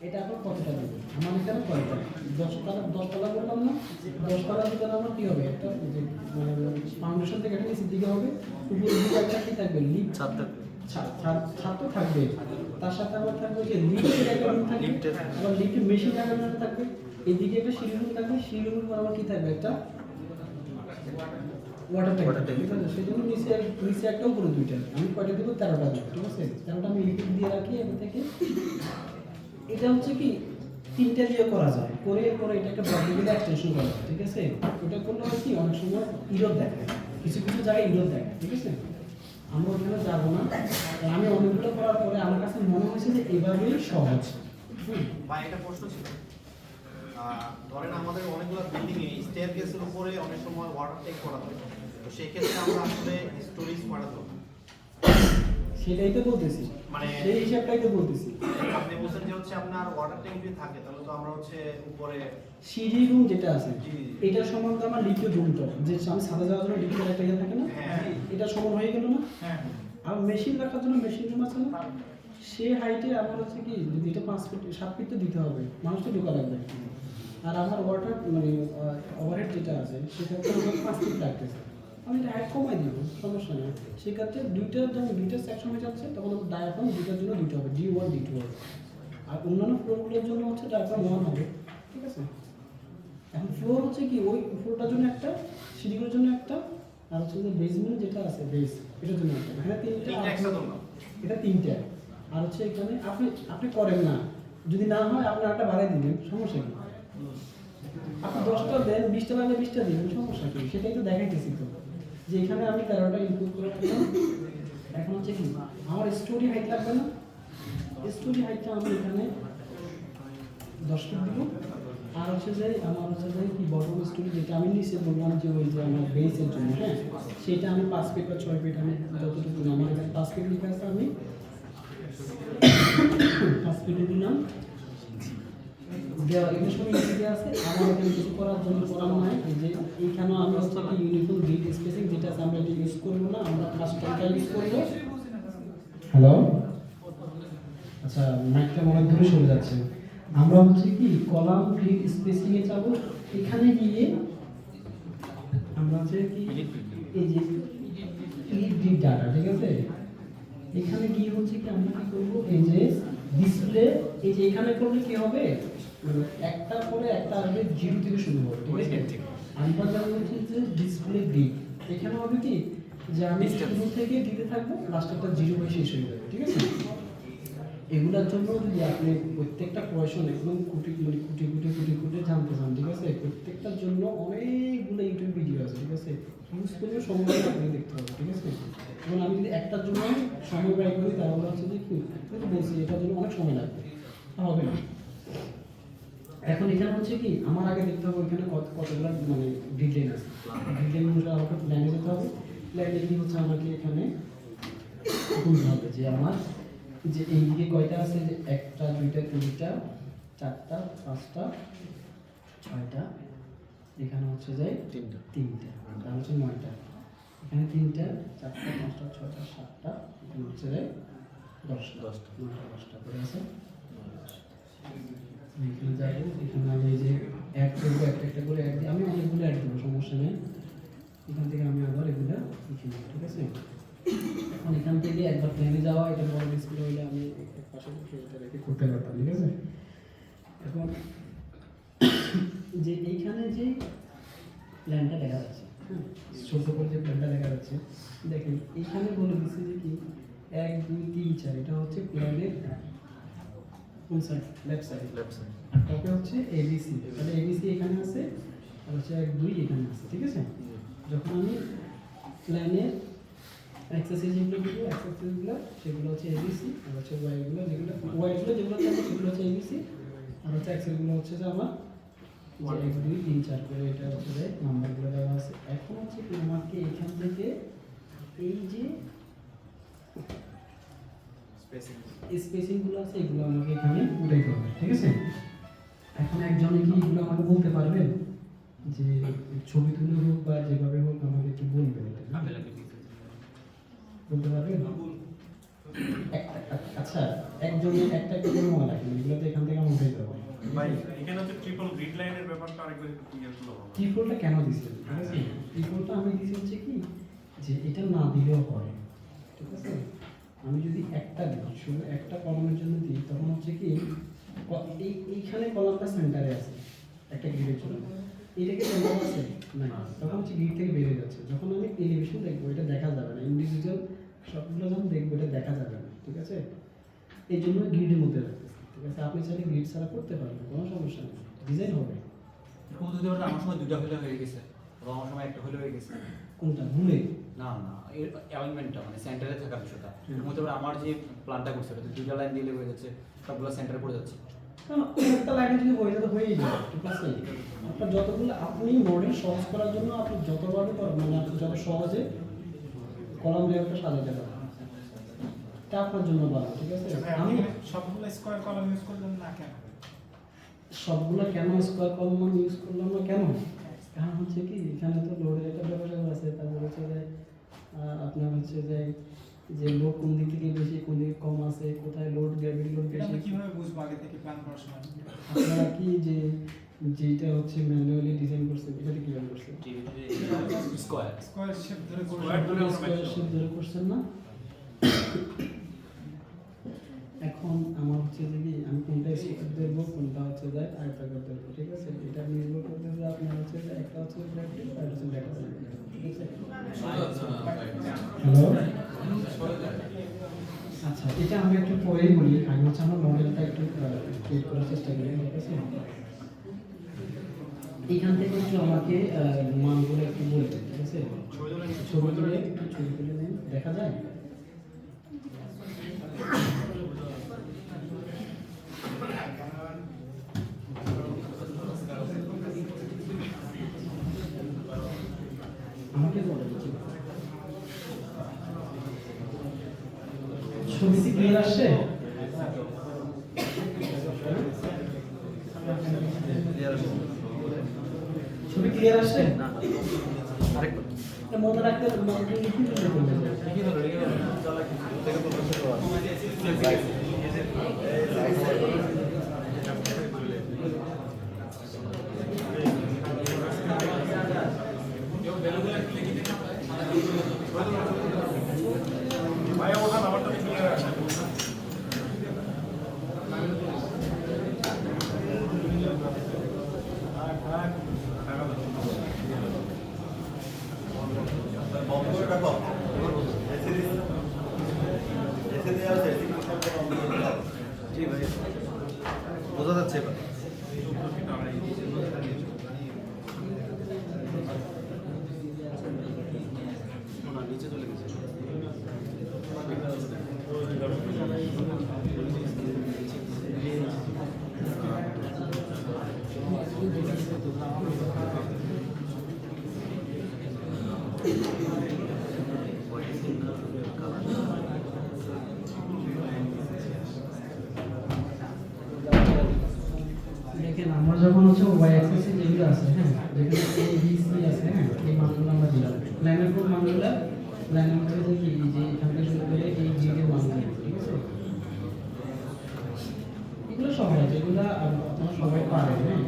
এটা আপনার কতটা দেবেন, আমার এখানে কয়টা 10 তলা বললাম না, 10 তলার ভিতরে আমার কি হবে, একটা ফাউন্ডেশন থেকে একটা নিচের দিকে হবে, উপরের দিকে একটা কি থাকবে, লিফট ছাদ থাকবে, ছাদ তো থাকবে, তার সাথে আবার থাকবে যে লিফটের একটা রুম থাকবে, আবার লিফটের মেশিন লাগানো থাকবে, এদিকে একটা সিঁড়ি রুম থাকবে, সিঁড়ি রুমের পর আবার কি থাকবে, একটা ওয়াটার ট্যাঙ্ক, ঠিক আছে? সেই জন্য নিচে একটা উপরে দুইটা, আমি কয়টা দেবো 13টা দেবো, ঠিক আছে? 13টা আমি লিকুইড দিয়ে রাখি এখান থেকে, এটা হচ্ছে কি 3টা দিয়ে করা যায়, করে এরপরে এটা একটা ব্লক এক্সটেনশন করা যায়, ঠিক আছে? ওটা করলে হয় কি অনেক সময় ইরোর দেখায়, কিছু কিছু জায়গায় ইরোর দেখায়, ঠিক আছে? আমরা ওখানে যাবো না, আমি অনেকগুলো করার পরে আমার কাছে মনে হয়েছে যে এভাবেই সহজ। বা একটা প্রশ্ন ছিল, ধরেন আমাদের অনেকগুলো বিল্ডিং এ স্টেয়ারকেসের উপরে অনেক সময় ওয়াটার টেক করা হয়, তো সেই ক্ষেত্রে আমরা আসলে স্টোরেজ করাতে হবে। সেটাই তো বলতেছি, মানে- সেই হিসাবটাই তো বলতেছি। আপনি বলছেন যে হচ্ছে আপনার ওয়াটার ট্যাঙ্ক যদি থাকে তাহলে তো আমরা হচ্ছে উপরে সিঁড়ি রুম যেটা আছে জি, জি। এটার সমান তো আমার লিকুইড রুমটা, যে আমি সাদা যাওয়ার জন্য লিকুইড একটা ইয়ে থাকে না, হ্যাঁ। এটা সমান হয়ে গেল না? হ্যাঁ আর মেশিন রাখার জন্য মেশিন রুম আছে না, সে হাইটে আমার হচ্ছে কি যদি এটা 5 ফিট 7 ফিট তো দিতে হবে, মানুষ তো ঢোকা লাগবে। আর আমার ওয়াটার মানে ওভারহেড যেটা আছে সেটা তো আমার 5 ফিট লাগতেছে, আমি এটা হাইট কমাই দিব, সমস্যা নেই। সেক্ষেত্রে যখন দুইটা সেকশন হয়ে যাচ্ছে তখন আমার ডায়াফ্রাম দুইটার জন্য দুইটা হবে, D1 D2 হবে। আর অন্যান্য ফ্লোরগুলোর জন্য হচ্ছে ডায়াফ্রাম 1 হবে, ঠিক আছে? এখন ফ্লোর হচ্ছে কি ওই ফ্লোরটার জন্য একটা, সিঁড়িগুলোর জন্য একটা, আর হচ্ছে যে বেসমেন্ট যেটা আছে বেস এটার জন্য একটা, এখানে তিনটা তিনটা, একসাথে না। এটা তিনটা। আর হচ্ছে এখানে আপনি করেন না, যদি না হয় আপনি একটা বাড়াই দিবেন, সমস্যা কি? আপনি 10টা দেন, 20টা লাগলে 20টা দিবেন, সমস্যা কি? সেটাই তো দেখাইতেছি তো, যে এখানে আমি 13টা ইনপুট করে রাখলাম। এখন হচ্ছে কি আমার স্টোরি হাইট লাগবে না, স্টোরি হাইটটা আমি এখানে 10 ফিট দিব। আর হচ্ছে যে আমার হচ্ছে যে কি বটম স্টোরি যেটা আমি নিচে বললাম যে ওই যে আমার বেসের জন্য, হ্যাঁ, সেটা আমি 5 ফিট বা 6 ফিট আমি যতটুকু আমার এখানে 5 ফিট লিখে আছে, আমি 5 ফিটে দিলাম। দেওয়া এগুলো সব ইংরেজিতে আছে, আমার এখানে কিছু করার জন্য করার নাই। এই যে এইখানেও আমি হচ্ছে কি ইউনিফর্ম গ্রিড স্পেসিং যেটা আছে আমরা এটা ইউজ করবো না, আমরা কাস্টমটা ইউজ করবো। হ্যালো, আচ্ছা মাইকটা মনে হয় দূরে সরে যাচ্ছে। আমরা হচ্ছে কি কলাম গ্রিড স্পেসিং এ যাব, এখানে গিয়ে আমরা হচ্ছে কি এই যে গ্রিড ডাটা, ঠিক আছে, এখানে গিয়ে হচ্ছে কি আমরা কি করব, এই যে ডিসপ্লে, এই যে এখানে করলে কি হবে, একটা পরে একটা আসবে 0 থেকে শুরু হবে, ঠিক আছে? আমরা জানি হচ্ছে যে ডিসপ্লে গ্রিড, এখানে হবে কি যে আমি শুরু থেকে দিতে থাকবো, লাস্টটা 0 হয়ে শেষ হয়ে যাবে, ঠিক আছে? এগুলোর জন্য যদি আপনি প্রত্যেকটা পয়সা একদম কুটি জানতে চান, ঠিক আছে, প্রত্যেকটার জন্য অনেকগুলো ইউটিউব ভিডিও আছে, ঠিক আছে, ইউজ করলে সময় আপনি দেখতে হবে, ঠিক আছে? এবং আমি যদি একটার জন্য সময় ব্যয় করি তাহলে হচ্ছে যে কি বলছি এটার জন্য অনেক সময় লাগবে, হবে না। এখন এখানে হচ্ছে কি আমার আগে দেখতে হবে এখানে কতগুলো মানে গ্রিড আছে, গ্রিড অনুসারে আমাকে প্ল্যানে যেতে হবে। প্ল্যানে কি হচ্ছে আমাকে এখানে বলতে হবে যে আমার যে এই দিকে কয়টা আছে, যে 1টা 2টা 3টা 4টা 5টা 6টা, এখানে হচ্ছে যে 3টা, তাহলে হচ্ছে 9টা, এখানে 3টা 4টা 5টা 6টা 7টা, এখানে হচ্ছে যে 10টা 10টা করে আছে। এখানে যাবো, এখানে আমি এই যে অ্যাড করবো, একটা করে অ্যাড দিই, আমি অনেকগুলো অ্যাড দেবো, সমস্যা নেই। এখান থেকে আমি আবার এগুলো লিখে নেব, ঠিক আছে? এখন এখান থেকে একবার প্লেনে যাওয়া, এটা বড় ডিসপ্লে হইলে আমি এক পাশে এটা রেখে করতে পারতাম, ঠিক আছে? এখন যে এইখানে যে প্ল্যানটা দেখা যাচ্ছে, হ্যাঁ, ছোট করে যে প্ল্যানটা দেখা যাচ্ছে, দেখেন এইখানে বলে দিচ্ছে যে কি 1 2 3 4, এটা হচ্ছে প্ল্যানের কোন সাইড, লেফট সাইড, আর টপে হচ্ছে এবিসি, তাহলে এবিসি এখানে আছে, আর হচ্ছে 1 2 এখানে আছে, ঠিক আছে? যখন আমি প্ল্যানের এক্সারসাইজ যেগুলো দিব, এক্সারসাইজগুলো সেগুলো হচ্ছে এবিসি, আর হচ্ছে ওয়াইগুলো যেগুলো থাকবে সেগুলো হচ্ছে এবিসি, আর হচ্ছে এক্সেলগুলো হচ্ছে যে আমার 1 2 3 4 করে এটা হচ্ছে যে নাম্বারগুলো দেওয়া আছে। এখন হচ্ছে কি আমাকে এখান থেকে এই যে স্পেসিংগুলো আছে এগুলো আমাকে এখানে উঠাইতে হবে, ঠিক আছে? এখন একজনে কি এগুলো আমাকে বলতে পারবেন যে ছবি তুলে হোক বা যেভাবে হোক আমাকে একটু বলবেন, বলতে পারবেন? আচ্ছা একজনে একটা করে মনে রাখবেন, এগুলো তো এখান থেকে আমার উঠাইতে হবে। ভাই এখানে হচ্ছে ট্রিপল গ্রিড লাইনের ব্যাপারটা আরেকবার একটু ক্লিয়ার করলে ভালো হয়। ত্রিপলটা কেন দিচ্ছেন, ঠিক আছে? ত্রিপলটা আমি দিচ্ছি হচ্ছে কি যে এটা না দিলেও হয়, ঠিক আছে? আমি যদি একটা দিই, শুধু একটা কলামের জন্য দিই, তখন হচ্ছে কি এইখানে কলামটা সেন্টারে আছে একটা গ্রিডের জন্য, এটাকে সেন্টার আছে না, তখন হচ্ছে গ্রিড থেকে বেরিয়ে যাচ্ছে। যখন আমি এলিভেশন দেখবো এটা দেখা যাবে না, ইন্ডিভিজুয়াল সবগুলো যখন দেখবো এটা দেখা যাবে না, ঠিক আছে? এই জন্য গ্রিডের মধ্যে রাখতেছি, ঠিক আছে? আপনি চাইলে গ্রিড ছাড়া করতে পারবেন, কোনো সমস্যা নেই, ডিজাইন হবে। যদি আমার সময় দুটো হলে হয়ে গেছে, এবং আমার সময় একটা হলে হয়ে গেছে। কোনটা ভুলে? না না, এর অ্যালাইনমেন্টটা মানে সেন্টারে থাকার বিষয়টা হতে পারে। আমার যে প্ল্যানটা করছে ওটা দুটো লাইন দিলে হয়ে যাচ্ছে, সবগুলো সেন্টারে পড়ে যাচ্ছে। একটা লাইনে যদি হয়ে যেত হয়েই যাবে, ঠিক আছে? আপনার যতগুলো আপনি মডেল সহজ করার জন্য আপনি যতভাবে মানে আপনি যত সহজে কলাম লেআউটটা সাজাতে পারেন। এটা আপনার জন্য ভালো, ঠিক আছে? আমি সবগুলো স্কয়ার কলাম ইউজ করলেন না কেন? সবগুলো কেন স্কোয়ার কলম ইউজ করলাম না কেন? কারণ হচ্ছে কি এখানে তো লোডের একটা ব্যাপার আছে, তারপর হচ্ছে যে আপনার হচ্ছে যে লোড কোন দিক থেকে বেশি কোন দিকে কম আছে, কোথায় লোড গ্র্যাভিটি লোড এটা বেশি। আমরা কিভাবে বুঝবো আগে থেকে প্ল্যান করার সময়? আপনারা কি যেটা হচ্ছে ম্যানুয়ালি ডিজাইন করছে এটা কিভাবে করছে? স্কয়ার স্কয়ার শেপ ধরে করে Square ধরে আমরা স্কোয়ার শেপ ধরে করছেন না? এখন আমার হচ্ছে যে কি আমি কোনটা স্কোয়ার দেবো কোনটা হচ্ছে যে আয়তাকার দেবো, ঠিক আছে? এটা নির্ভর করতে যে আপনার হচ্ছে যে একটা হচ্ছে গ্র্যাভিটি আর হচ্ছে ডেটা, ঠিক আছে? হ্যালো, আচ্ছা এটা আমি একটু পরেই বলি, আগে হচ্ছে আমার মডেলটা একটু ক্রিয়েট করার চেষ্টা করি, ঠিক আছে? এখান থেকে একটু আমাকে মানগুলো একটু বলবেন, ঠিক আছে? ছবি তুলে নিন, দেখা যায়? আমাকে বলেন ছবিটি ক্লিয়ার আসছে? ছবি ক্লিয়ার আসছে? না আরেকবার এটা মনে রাখতে মনে লিখে দিতে বলবেন। কি হলো রেগে গেল থেকে তো বসে ভাই ওঠা নাম্বারটা ক্লিয়ার আছে। জি ভাই বোঝা যাচ্ছে এবার না নিচে চলে গেছে দেখেন আমরা যখন হচ্ছে ওয়াই অ্যাক্সিসে যেগুলো আছে, হ্যাঁ, যেখানে এ বি সি আছে, হ্যাঁ, এই মানগুলো আমরা দিলাম লাইনের কোড মানগুলো, লাইনের কোডে দেখি যে এখান থেকে শুরু করে এই জিডের মানগুলো, ঠিক আছে? এগুলো সহজ, এগুলো আপনারা সবাই পারেন, হ্যাঁ।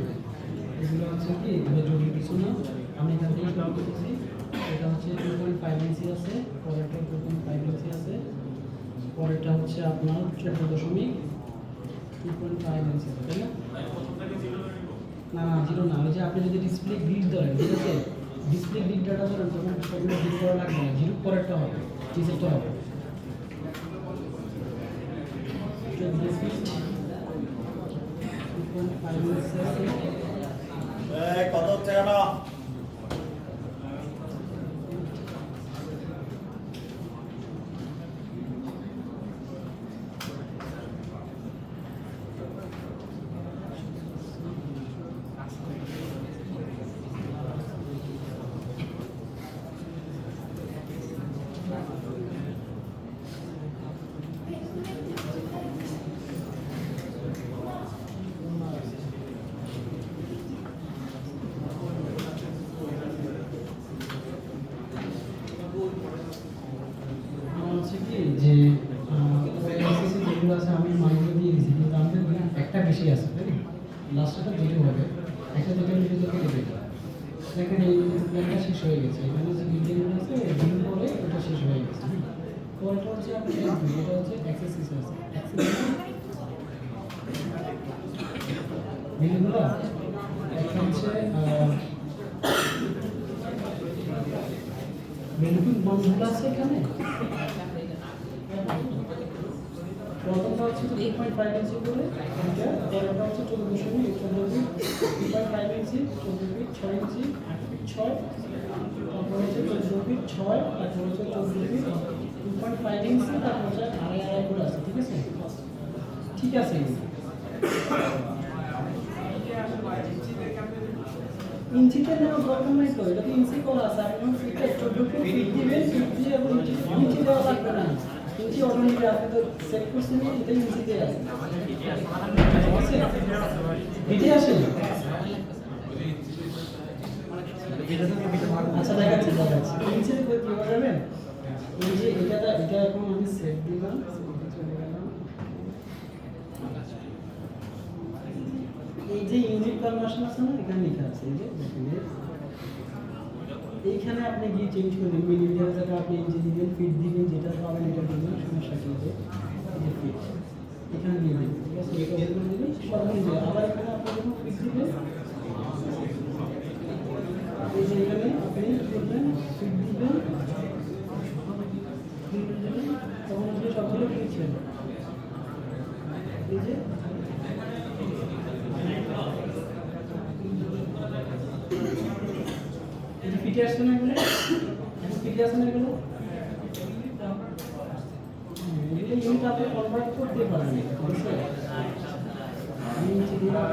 এগুলো হচ্ছে কি এগুলো জরুরি কিছু না, আমি এখান থেকে শুরু করতেছি। এটা হচ্ছে 2.5 ইঞ্চি আছে, পরেরটা 2.5 ইঞ্চি আছে, পরেরটা হচ্ছে আপনার 14.2.5 ইঞ্চি আছে, তাই না? না না জিরো না, ওই যে আপনি যদি ডিসপ্লে গ্রিড ধরেন, ঠিক আছে? ডিসপ্লে গ্রিড ডাটা ধরেন তখন সবগুলো গ্রিড করা লাগবে না, জিরো পরেরটা হবে, টিচারটা হবে। 2.5 ইঞ্চি আছে। কত হচ্ছে কেন? আমার হচ্ছে কি যে এসএসসি যেগুলো আছে আমি মানগুলো দিয়ে দিয়েছি, কিন্তু আমাদের একটা বেশি আছে, তাই না? লাস্টটা জিরো হবে, একটা দুটো মিলিয়ে কেটে দেবে। দেখেন এই প্ল্যানটা শেষ হয়ে গেছে, এখানে যে বিল্ডিংগুলো আছে জিরো পরে ওটা শেষ হয়ে গেছে, হ্যাঁ। পরেরটা হচ্ছে আপনি এটা হচ্ছে এক্সেসিস আছে, বিল্ডিংগুলো একটা হচ্ছে বেনিফিট বন্ধগুলো আছে এখানে। প্রথমটা হচ্ছে 2.5 ইঞ্চি করে, এটা তেরোটা হচ্ছে 14.14 ইঞ্চি, 14 ফিট 6 ইঞ্চি, 8 ফিট 6, তারপর হচ্ছে 14 ফিট 6, তারপর হচ্ছে 14 ফিট 2.5 ইঞ্চি, তারপর হচ্ছে আড়াই আড়াই করে আছে, ঠিক আছে? ঠিক আছে, ইঞ্চিতে নেওয়ার দরকার নাই তো, এটা তো ইঞ্চি করা আছে, আপনি ফিটে 14 ফিট দিবেন, ফিট দিয়ে এবং ইঞ্চি দেওয়া লাগবে না। ইঞ্চি অটোমেটিক আপনি তো সেট করছেন এটা ইঞ্চিতে আছে এটি আসে আচ্ছা দেখাচ্ছি ইঞ্চি কি যাবেন এই যে এটা এখন আমি সেট দিলাম চলে গেলাম এই যে ইউনিট কনভার্সন আছে না এখানে লেখা আছে এই যে দেখেন এইখানে আপনি গিয়ে চেঞ্জ করবেন মিলিমিটার জায়গা আপনি ইঞ্চি দিবেন ফিট দিবেন যেটা পাবেন এটা দিবেন সমস্যা কি হবে এই যে ফিট এখানে দিয়ে দেবেন ঠিক আছে এটা করে দিবেন সর্বনিম্ন আবার এখানে আপনি যখন ফিট দিবেন এই যে এখানে আপনি কি করবেন ফিট দিবেন তখন আপনি সবগুলো ফিট ছিল এই যে ফিটে আসছে না এগুলো এখন ফিটে আসছে না এগুলো এগুলো ইউনিট আপনি কনভার্ট করতে পারেন অবশ্যই আমি নিচে দিলাম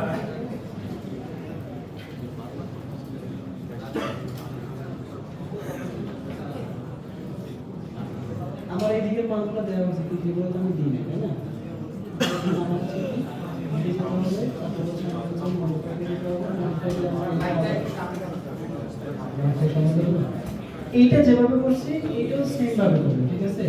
আমার এই দিকের মানগুলো দেওয়া হয়েছে কিন্তু যেগুলো আমি দিই না তাই না আমার হচ্ছে কি দিতে হবে তারপর হচ্ছে আমার মনোটাকে দিতে হবে মনোটাকে আমার এইটা যেভাবে করছি এইটাও সেম ভাবে করবে ঠিক আছে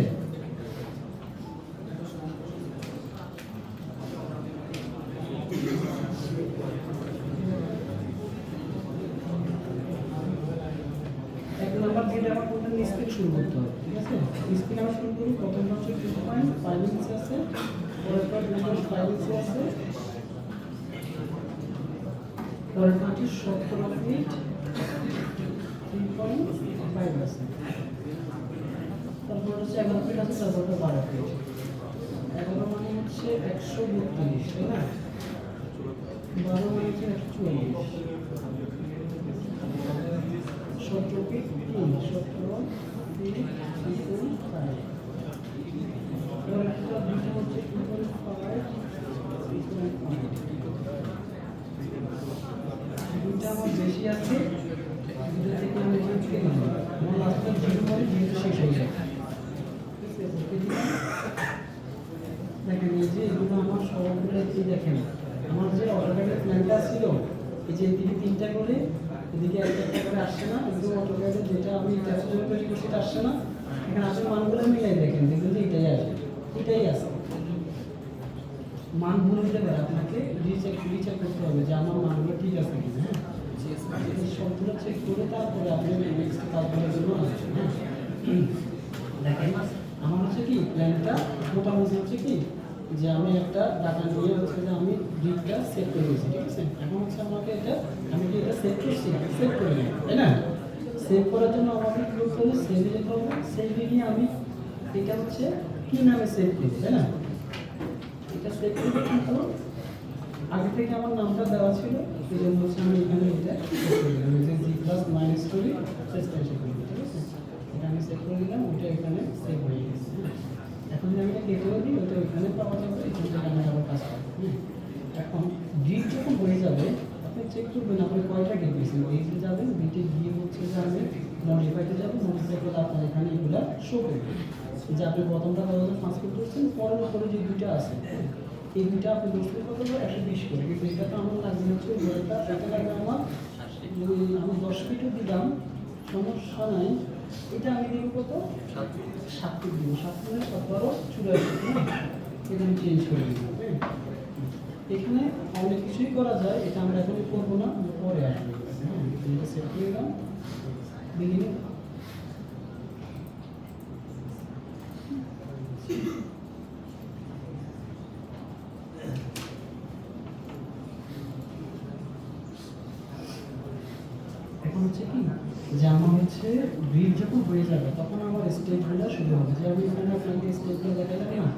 এক নাম্বার যেটা আমার প্রথম স্পিড শুরু করতে হবে ঠিক আছে স্পিড আমরা শুরু করি প্রথম হচ্ছে 2.5 ইঞ্চি আছে পরেরটা 2.5 ইঞ্চি আছে পরেরটা হচ্ছে 17 ফিট 3.5 আছে তারপর হচ্ছে 11 ফিট আছে তারপরটা 12 ফিট 11 মানে হচ্ছে 132 তাই না 12 মানে হচ্ছে 144 17 ফিট 17 ফিট 3.5 পরেরটা দুটো হচ্ছে 2.5 দুটো আমার বেশি আছে দেখেন এই যে এগুলো আমার সবগুলো দেখেন আমার যে অটোক্যাডের প্ল্যানটা ছিল এই যে এদিকে 3টা করে এদিকে একটা করে আসছে না একদম অটোক্যাডের যেটা আমি ট্যাক্সের তৈরি করছি সেটা আসছে না এখানে আসলে মানগুলো মিলাই দেখেন দেখবেন যে এটাই আসে এটাই আছে মান ভুল হতে পারে আপনাকে রিচেক করতে হবে যে আমার মানগুলো ঠিক আছে কিনা হ্যাঁ সবগুলো চেক করে তারপরে আপনি নেক্সট কাজগুলোর জন্য আসছেন হ্যাঁ দেখেন আমার হচ্ছে কি প্ল্যানটা মোটামুটি হচ্ছে কি যে আমি একটা ডাটা নিয়ে হচ্ছে যে আমি গ্রিডটা সেট করে দিয়েছি ঠিক আছে এখন হচ্ছে আমাকে এটা আমি কি এটা সেট করছি সেট করে নিই তাই না সেভ করার জন্য আমাকে কি করতে হবে সেভে যেতে হবে সেভে গিয়ে আমি এটা হচ্ছে কি নামে সেভ করি তাই না এটা সেভ করে কিন্তু আগে থেকে আমার নামটা দেওয়া ছিল এই জন্য হচ্ছে আমি এখানে এটা সেভ করে দিলাম যে G plus minus story suspension করি ঠিক আছে এটা আমি সেভ করে দিলাম ওটা এখানে সেভ হয়ে গেছে এখন যদি আমি এটা কেটেও দিই ওটা ওইখানে পাওয়া যাবে এখান থেকে আমি আবার কাজ করবো এখন গ্রিড যখন হয়ে যাবে আপনি চেক করবেন আপনি কয়টা গেট দিয়েছেন এইতে যাবেন গেটে গিয়ে হচ্ছে যে আমি মডিফাইতে যাবো মডিফাই করে আপনার এখানে এগুলা শো করবে যে আপনি প্রথমটা কত ট্রান্সফার করছেন পরের উপরে যে দুইটা আছে এই দুইটা আপনি 10 করে কত হবে 120 করে কিন্তু এটা তো আমার লাগবে হচ্ছে এটা লাগবে আমার আমি 10 ফিটও দিলাম সমস্যা নাই এটা আমি দিব কত 7 ফিট দিব 7 ফিট 17 84 এটা আমি চেঞ্জ করে দিব এখানে অনেক কিছুই করা যায় এটা আমরা এখন করবো না পরে আসবো এটা সেট করে দিলাম বিগিনিং এখন হচ্ছে কি যে আমার হচ্ছে গ্রিড যখন হয়ে যাবে তখন আমার স্টেজগুলো শুরু হবে যে আমি এখানে আপনাকে স্টেজগুলো দেখালাম না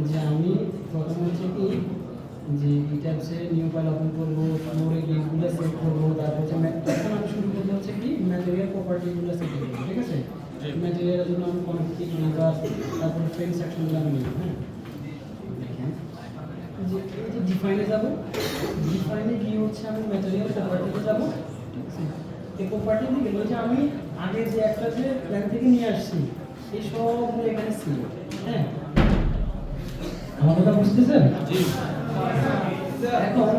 যে আমি প্রথমে হচ্ছে কি যে এটা হচ্ছে নিউ ফাইল ওপেন করবো ফ্লোরে গ্রিডগুলো সেট করবো তারপর হচ্ছে তখন আমি শুরু করবো হচ্ছে কি ম্যাটেরিয়াল প্রপার্টিগুলো সেট করবো ঠিক আছে ম্যাটেরিয়ালের জন্য আমি কনফিগ লিভার তারপরে ফ্রেম সেকশনগুলো আমি নিব হ্যাঁ দেখেন যে এই যে ডিফাইনে যাবো ডিফাইনে গিয়ে হচ্ছে আমি ম্যাটেরিয়াল প্রপার্টিতে যাবো ঠিক আছে এই প্রপার্টিতে গেলে যে আমি আগে যে একটা যে প্ল্যান থেকে নিয়ে আসছি এই সবগুলো এখানে ছিল হ্যাঁ, আমার কথা বুঝতেছেন? এখন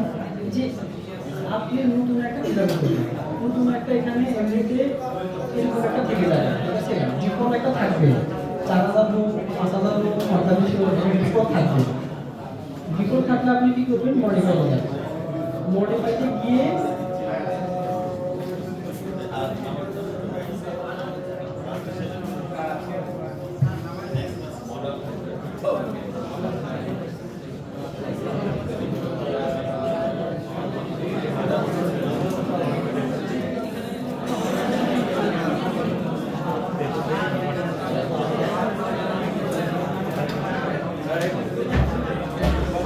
এই যে আপনি নতুন একটা ডিজাইন করবেন, নতুন একটা এখানে এমনিতে এরকম একটা থেকে যায়, ঠিক আছে? ডিফল্ট একটা থাকবে, 4000 হোক, 5000 হোক, 45 হোক, ডিফল্ট থাকবে। ডিফল্ট থাকলে আপনি কি করবেন? মডিফাইতে যাবেন। মডিফাইতে গিয়ে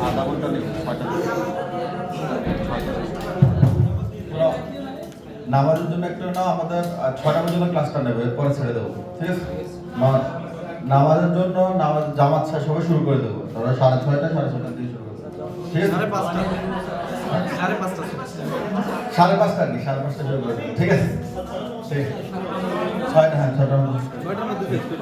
আধা ঘন্টা নেই, 6টা নামাজের জন্য একটা না আমাদের 6টা পর্যন্ত ক্লাসটা নেবে, এরপরে ছেড়ে দেবো, ঠিক আছে? নামাজের জন্য নামাজ জামাত শেষ হবে, শুরু করে দেবো, ধরো 6:30 6:30 দিয়ে শুরু করবো, ঠিক আছে? 5:30 5:30 কি 5:30 শুরু করে দেবো, ঠিক আছে? ঠিক আছে 6টা, হ্যাঁ 6টার মধ্যে 9টার মধ্যে শেষ করে